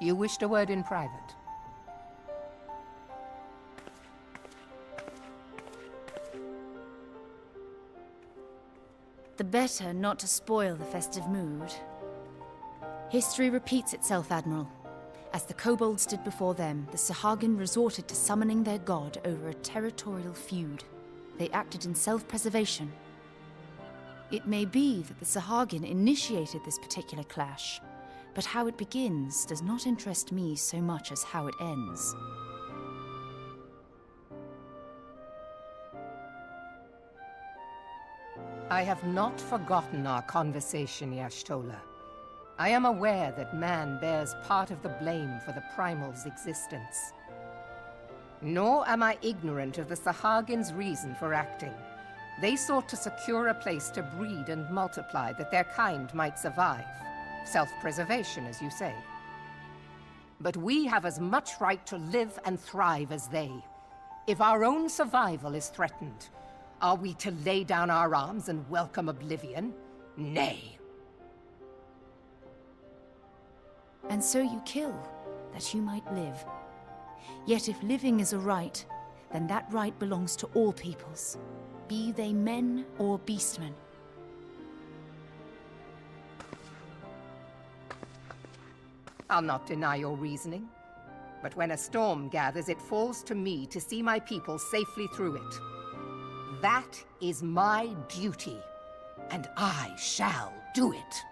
You wished a word in private. The better not to spoil the festive mood. History repeats itself, Admiral. As the kobolds did before them, the Sahagin resorted to summoning their god over a territorial feud. They acted in self-preservation. It may be that the Sahagin initiated this particular clash, but how it begins does not interest me so much as how it ends. I have not forgotten our conversation, Y'ashtola. I am aware that man bears part of the blame for the Primal's existence. Nor am I ignorant of the Sahagin's reason for acting. They sought to secure a place to breed and multiply that their kind might survive. Self-preservation, as you say. But we have as much right to live and thrive as they. If our own survival is threatened, are we to lay down our arms and welcome oblivion? Nay. And so you kill, that you might live. Yet if living is a right, then that right belongs to all peoples, be they men or beastmen. I'll not deny your reasoning. But when a storm gathers, it falls to me to see my people safely through it. That is my duty, and I shall do it.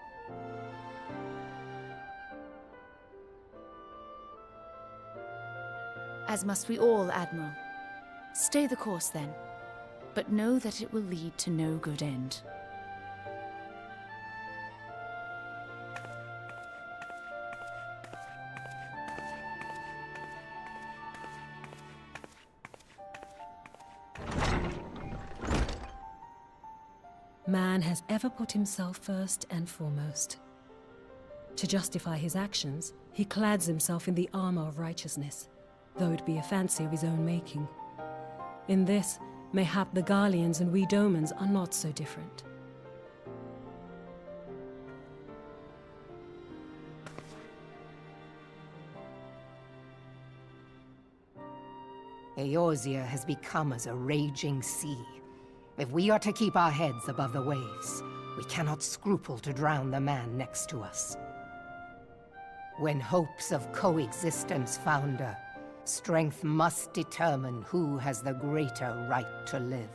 As must we all, Admiral. Stay the course, then. But know that it will lead to no good end. Man has ever put himself first and foremost. To justify his actions, he clads himself in the armor of righteousness, though it be a fancy of his own making. In this, mayhap the Garleans and we Domans are not so different. Eorzea has become as a raging sea. If we are to keep our heads above the waves, we cannot scruple to drown the man next to us. When hopes of coexistence founder, strength must determine who has the greater right to live.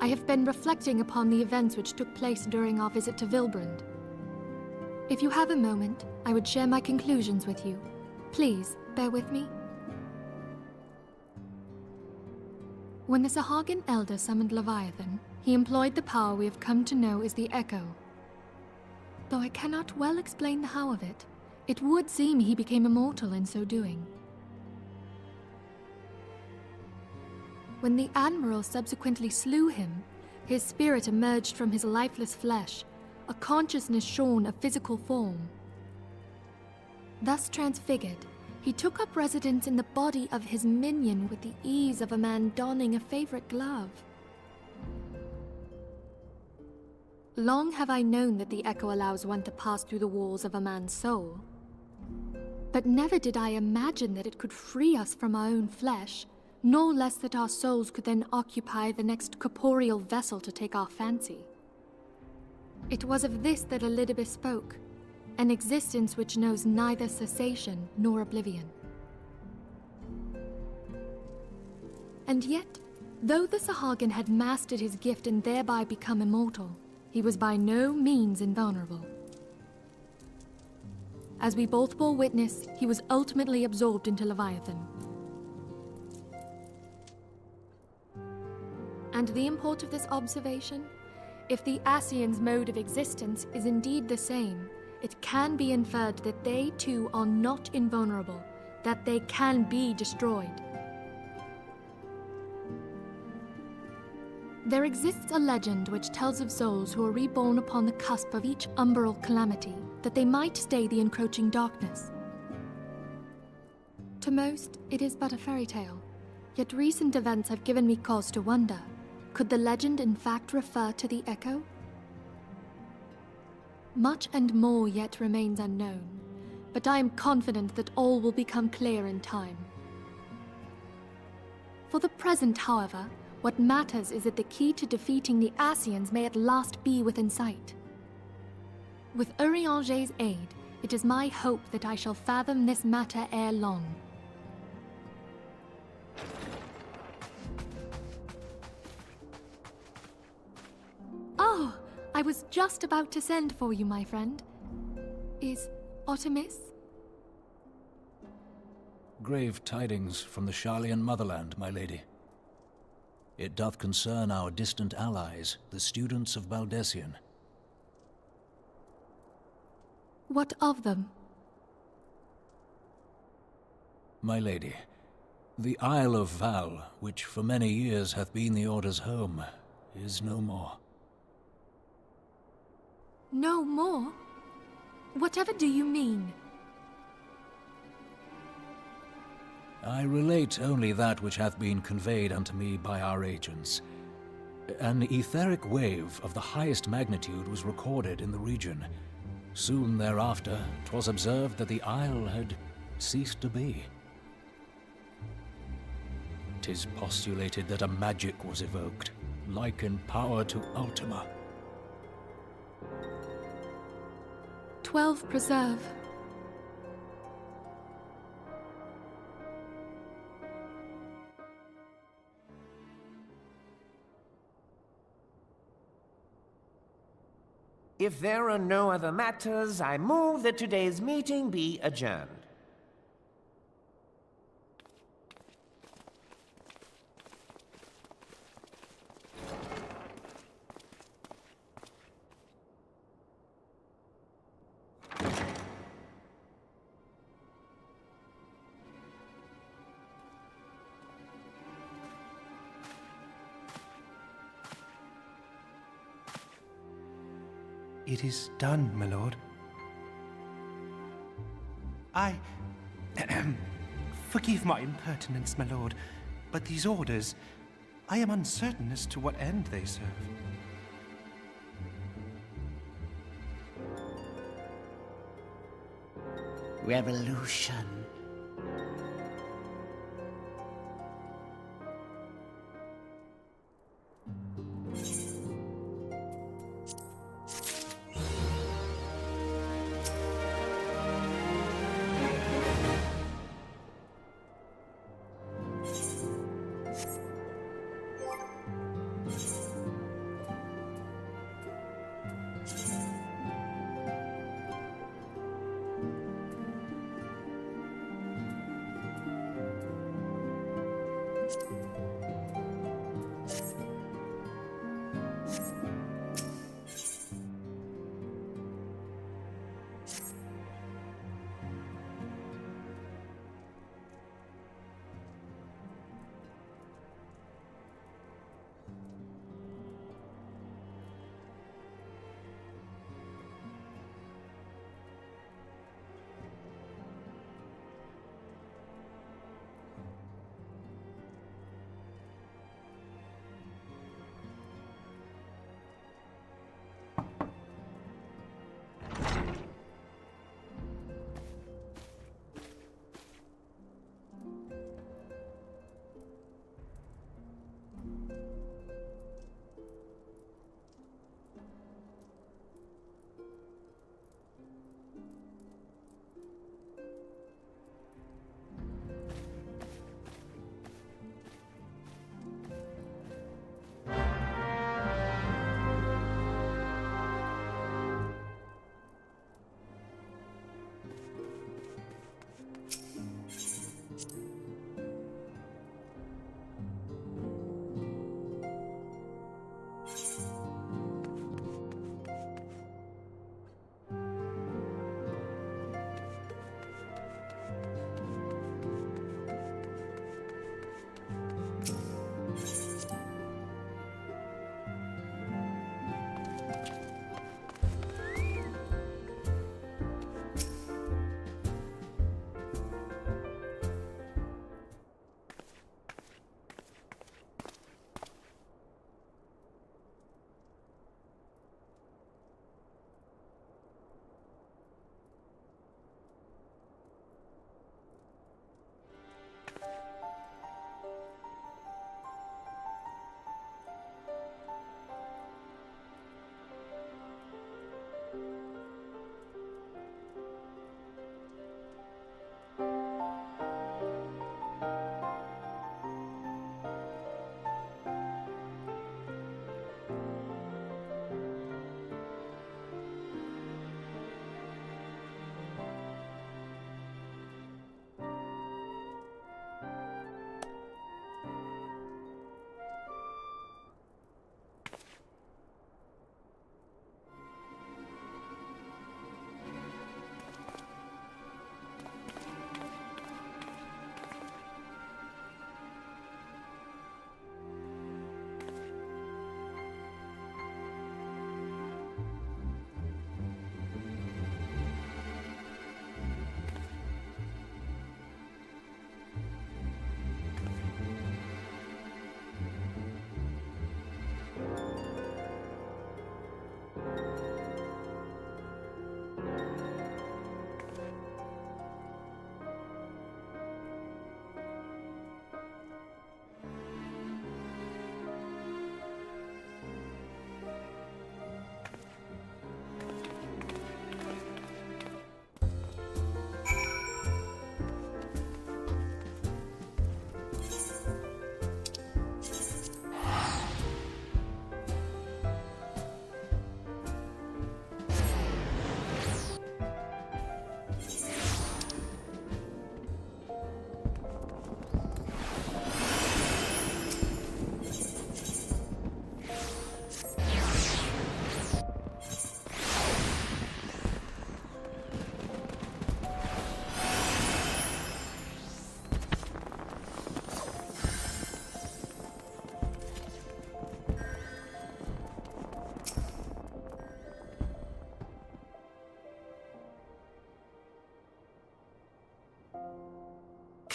I have been reflecting upon the events which took place during our visit to Vilbrand. If you have a moment, I would share my conclusions with you. Please, bear with me. When the Sahagin Elder summoned Leviathan, he employed the power we have come to know as the Echo. Though I cannot well explain the how of it, it would seem he became immortal in so doing. When the Admiral subsequently slew him, his spirit emerged from his lifeless flesh, a consciousness shorn of physical form. Thus transfigured, he took up residence in the body of his minion with the ease of a man donning a favorite glove. Long have I known that the Echo allows one to pass through the walls of a man's soul. But never did I imagine that it could free us from our own flesh, nor less that our souls could then occupy the next corporeal vessel to take our fancy. It was of this that Elidibus spoke, an existence which knows neither cessation nor oblivion. And yet, though the Sahagin had mastered his gift and thereby become immortal, he was by no means invulnerable. As we both bore witness, he was ultimately absorbed into Leviathan. And the import of this observation? If the Ascians' mode of existence is indeed the same, it can be inferred that they too are not invulnerable, that they can be destroyed. There exists a legend which tells of souls who are reborn upon the cusp of each umbral calamity, that they might stay the encroaching darkness. To most, it is but a fairy tale, yet recent events have given me cause to wonder. Could the legend in fact refer to the Echo? Much and more yet remains unknown, but I am confident that all will become clear in time. For the present, however, what matters is that the key to defeating the Ascians may at last be within sight. With Urianger's aid, it is my hope that I shall fathom this matter ere long. Oh, I was just about to send for you, my friend. Is Artemis? Grave tidings from the Sharlayan motherland, my lady. It doth concern our distant allies, the students of Baldessian. What of them? My lady, the Isle of Val, which for many years hath been the Order's home, is no more. No more? Whatever do you mean? I relate only that which hath been conveyed unto me by our agents. An etheric wave of the highest magnitude was recorded in the region. Soon thereafter, 'twas observed that the isle had ceased to be. 'Tis postulated that a magic was evoked, like in power to Ultima. 12 preserve. If there are no other matters, I move that today's meeting be adjourned. It is done, my lord. I... Forgive my impertinence, my lord, but these orders, I am uncertain as to what end they serve. Revolution.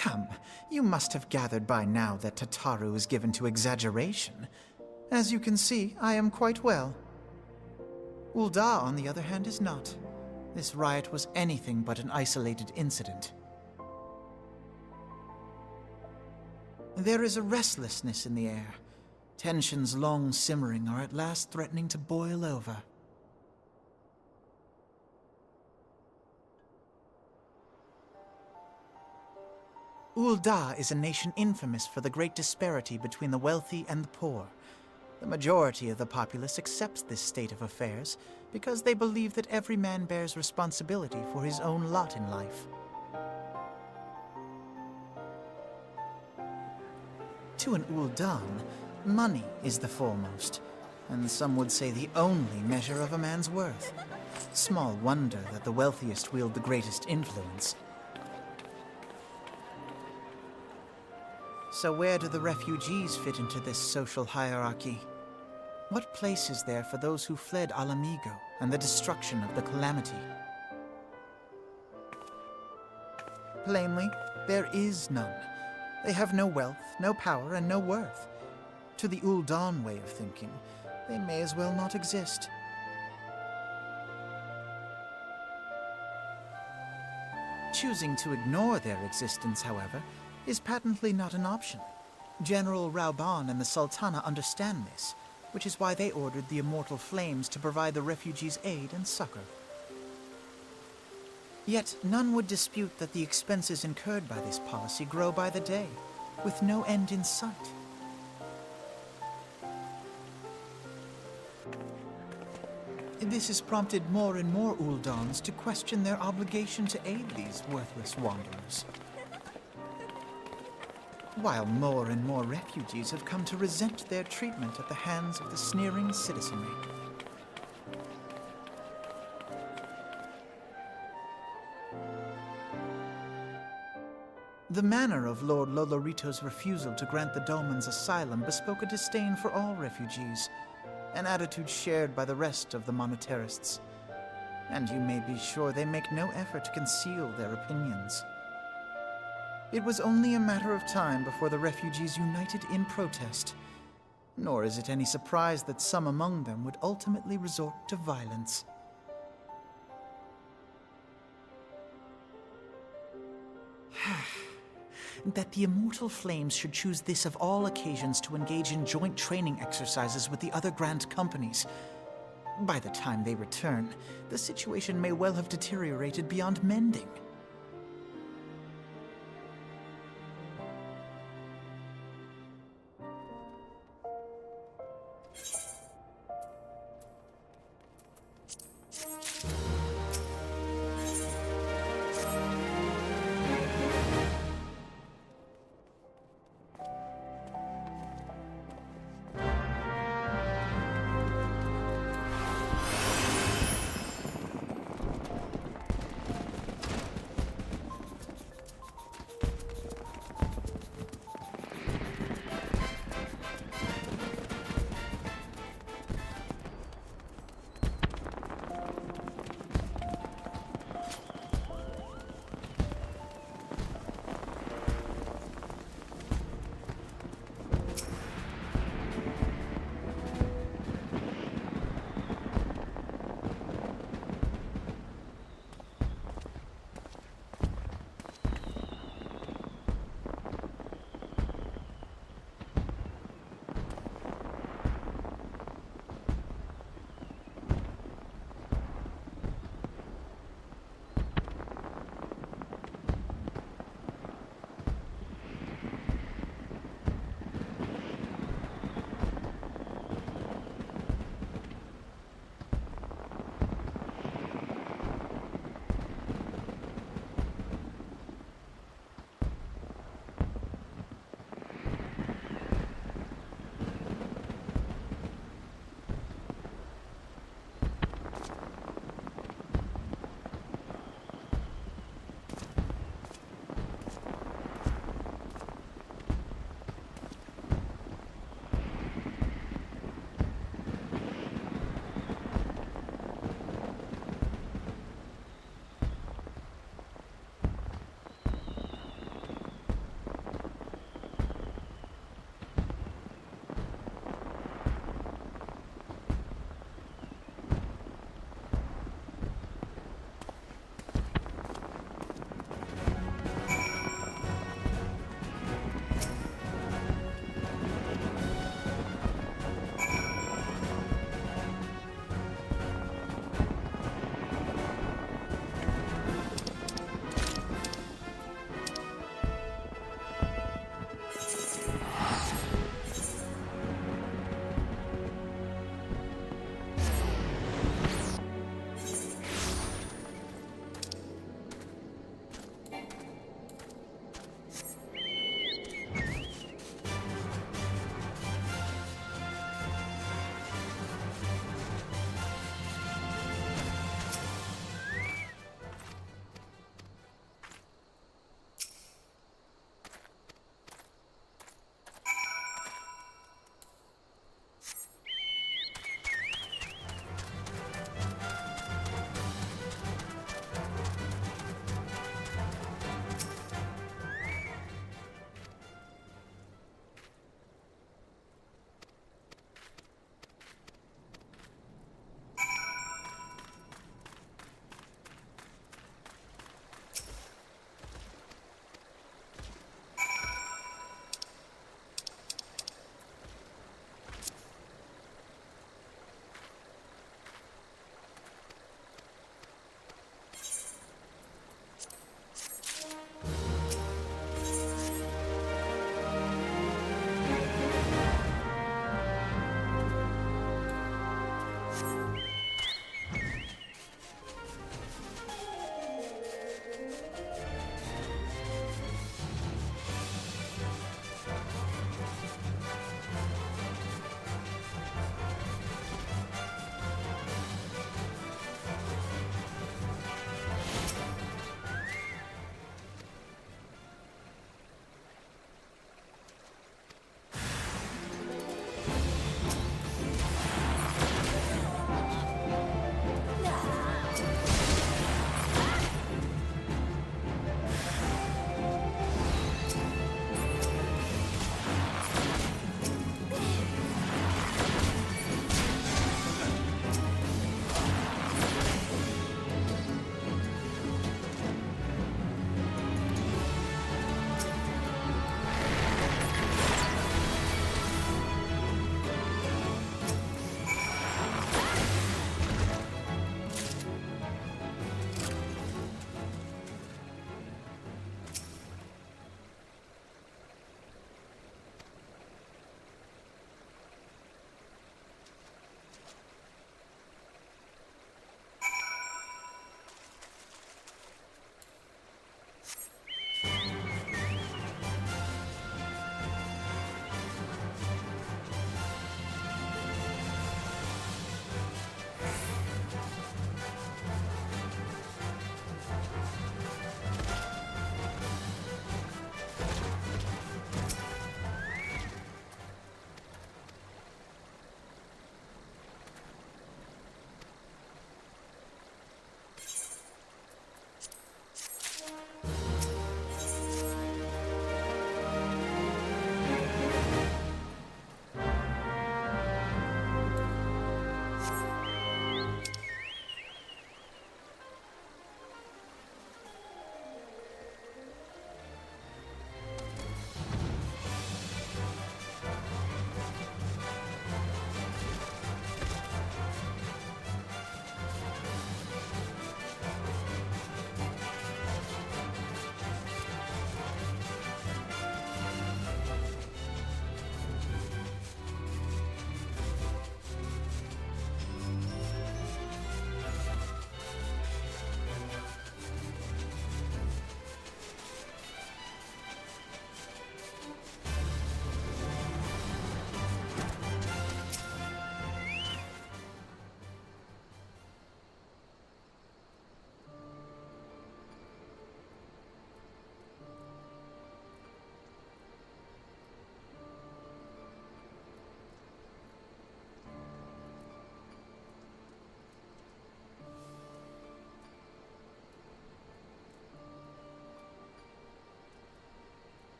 Come, you must have gathered by now that Tataru is given to exaggeration. As you can see, I am quite well. Ul'dah, on the other hand, is not. This riot was anything but an isolated incident. There is a restlessness in the air. Tensions long simmering are at last threatening to boil over. Ul'dah is a nation infamous for the great disparity between the wealthy and the poor. The majority of the populace accepts this state of affairs because they believe that every man bears responsibility for his own lot in life. To an Ul'dan, money is the foremost, and some would say the only measure of a man's worth. Small wonder that the wealthiest wield the greatest influence. So where do the refugees fit into this social hierarchy? What place is there for those who fled Alamigo and the destruction of the Calamity? Plainly, there is none. They have no wealth, no power, and no worth. To the Ul'dan way of thinking, they may as well not exist. Choosing to ignore their existence, however, is patently not an option. General Rauban and the Sultana understand this, which is why they ordered the Immortal Flames to provide the refugees aid and succor. Yet none would dispute that the expenses incurred by this policy grow by the day, with no end in sight. This has prompted more and more Uldans to question their obligation to aid these worthless wanderers. While more and more refugees have come to resent their treatment at the hands of the sneering citizenry. The manner of Lord Lolorito's refusal to grant the Domans asylum bespoke a disdain for all refugees, an attitude shared by the rest of the monetarists. And you may be sure they make no effort to conceal their opinions. It was only a matter of time before the refugees united in protest, nor is it any surprise that some among them would ultimately resort to violence. That the Immortal Flames should choose this of all occasions to engage in joint training exercises with the other Grand Companies. By the time they return, the situation may well have deteriorated beyond mending.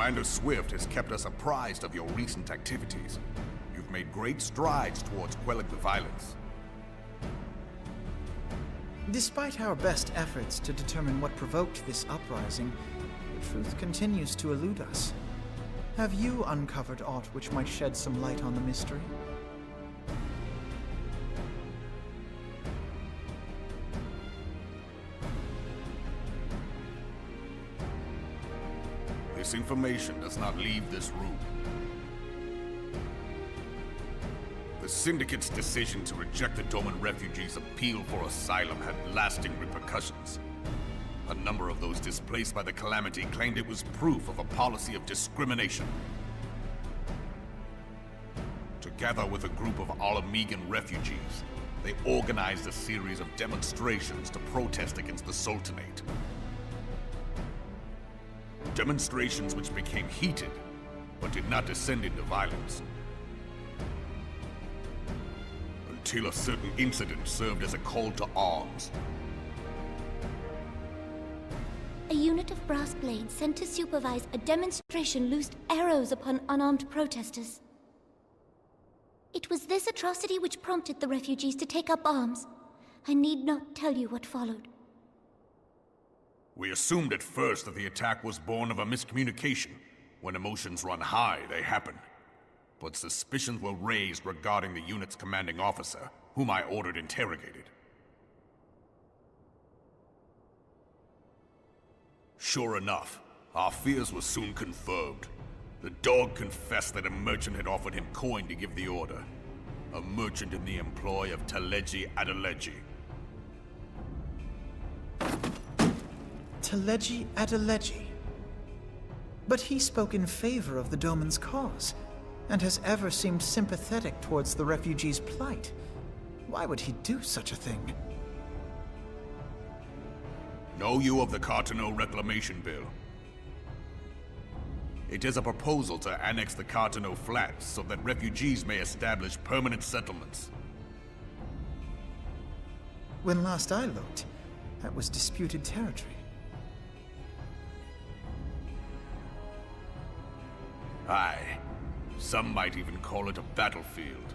Commander Swift has kept us apprised of your recent activities. You've made great strides towards quelling the violence. Despite our best efforts to determine what provoked this uprising, the truth continues to elude us. Have you uncovered aught which might shed some light on the mystery? This information does not leave this room. The Syndicate's decision to reject the Doman refugees' appeal for asylum had lasting repercussions. A number of those displaced by the calamity claimed it was proof of a policy of discrimination. Together with a group of Alamegan refugees, they organized a series of demonstrations to protest against the Sultanate. Demonstrations which became heated, but did not descend into violence. Until a certain incident served as a call to arms. A unit of brass blades sent to supervise a demonstration loosed arrows upon unarmed protesters. It was this atrocity which prompted the refugees to take up arms. I need not tell you what followed. We assumed at first that the attack was born of a miscommunication. When emotions run high, they happen. But suspicions were raised regarding the unit's commanding officer, whom I ordered interrogated. Sure enough, our fears were soon confirmed. The dog confessed that a merchant had offered him coin to give the order. A merchant in the employ of Teleji Adeleji. Teleji Adeleji? But he spoke in favor of the Doman's cause, and has ever seemed sympathetic towards the refugees' plight. Why would he do such a thing? Know you of the Cartano Reclamation Bill? It is a proposal to annex the Cartano Flats so that refugees may establish permanent settlements. When last I looked, that was disputed territory. Aye. Some might even call it a battlefield.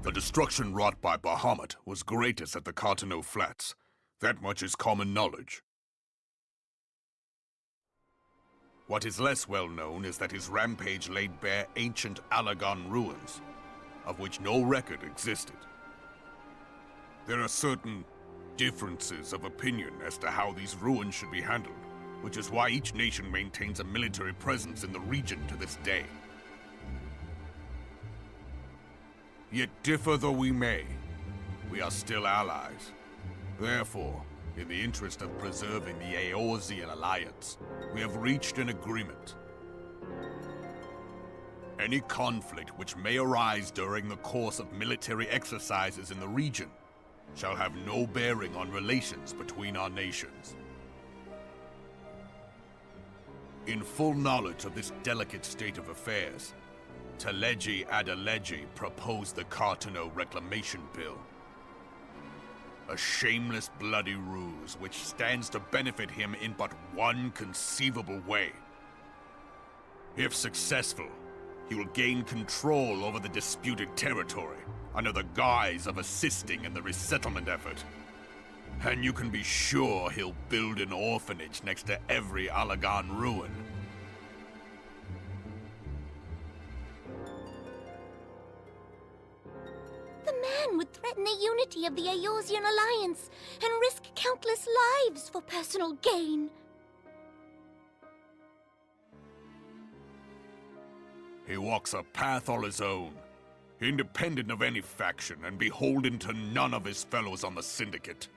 The destruction wrought by Bahamut was greatest at the Cartano Flats. That much is common knowledge. What is less well known is that his rampage laid bare ancient Alagon ruins, of which no record existed. There are certain differences of opinion as to how these ruins should be handled, which is why each nation maintains a military presence in the region to this day. Yet differ though we may, we are still allies. Therefore, in the interest of preserving the Eorzean alliance, we have reached an agreement. Any conflict which may arise during the course of military exercises in the region shall have no bearing on relations between our nations. In full knowledge of this delicate state of affairs, Teleji Adeleji proposed the Cartano Reclamation Bill. A shameless bloody ruse which stands to benefit him in but one conceivable way. If successful, he will gain control over the disputed territory under the guise of assisting in the resettlement effort. And you can be sure he'll build an orphanage next to every Alagon ruin. The man would threaten the unity of the Eorzean alliance and risk countless lives for personal gain. He walks a path all his own, independent of any faction and beholden to none of his fellows on the Syndicate.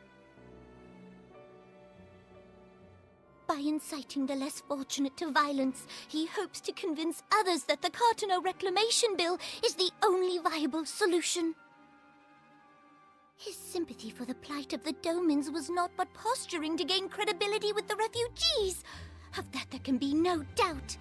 By inciting the less fortunate to violence, he hopes to convince others that the Cartano Reclamation Bill is the only viable solution. His sympathy for the plight of the Domans was not but posturing to gain credibility with the refugees. Of that there can be no doubt.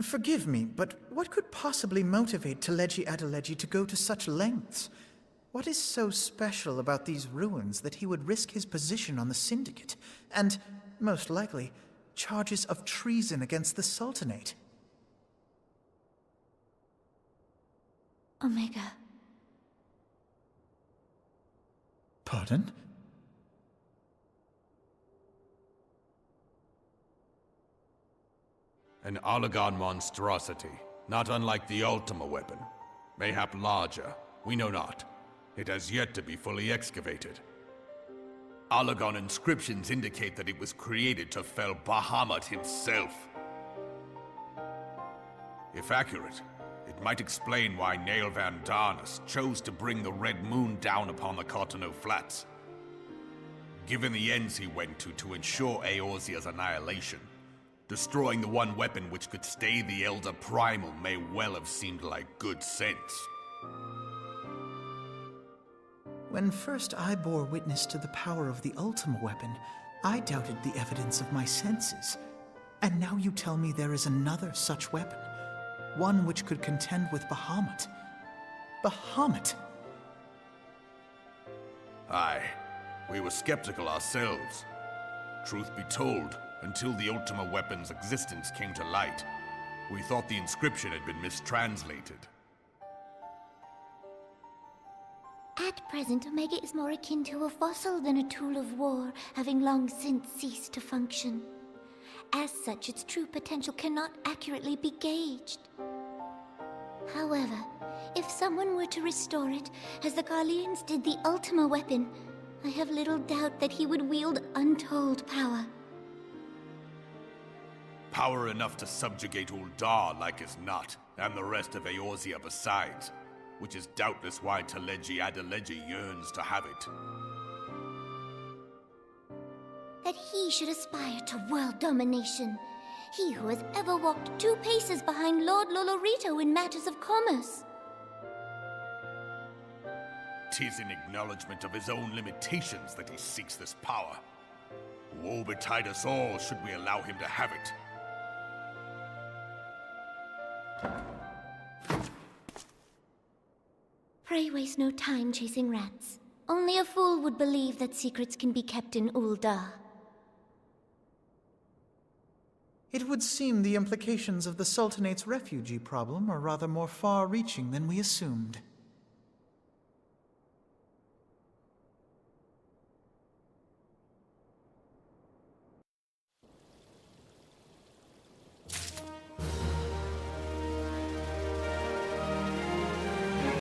Forgive me, but what could possibly motivate Teleji Adeleji to go to such lengths? What is so special about these ruins that he would risk his position on the Syndicate, and, most likely, charges of treason against the Sultanate? Omega. Pardon? An Oligon monstrosity, not unlike the Ultima weapon. Mayhap larger, we know not. It has yet to be fully excavated. Oligon inscriptions indicate that it was created to fell Bahamut himself. If accurate, it might explain why Nail Van Darnus chose to bring the Red Moon down upon the Cotonou Flats. Given the ends he went to ensure Eorzea's annihilation, destroying the one weapon which could stay the Elder Primal may well have seemed like good sense. When first I bore witness to the power of the Ultima weapon, I doubted the evidence of my senses. And now you tell me there is another such weapon, one which could contend with Bahamut. Bahamut! Aye, we were skeptical ourselves. Truth be told, until the Ultima weapon's existence came to light, we thought the inscription had been mistranslated. At present, Omega is more akin to a fossil than a tool of war, having long since ceased to function. As such, its true potential cannot accurately be gauged. However, if someone were to restore it, as the Garleans did the Ultima weapon, I have little doubt that he would wield untold power. Power enough to subjugate Uldar like as not, and the rest of Eorzea besides. Which is doubtless why Teleji Adeleji yearns to have it. That he should aspire to world domination. He who has ever walked 2 paces behind Lord Lolorito in matters of commerce. 'Tis in acknowledgement of his own limitations that he seeks this power. Woe betide us all should we allow him to have it. Pray waste no time chasing rats. Only a fool would believe that secrets can be kept in Uldar. It would seem the implications of the Sultanate's refugee problem are rather more far-reaching than we assumed.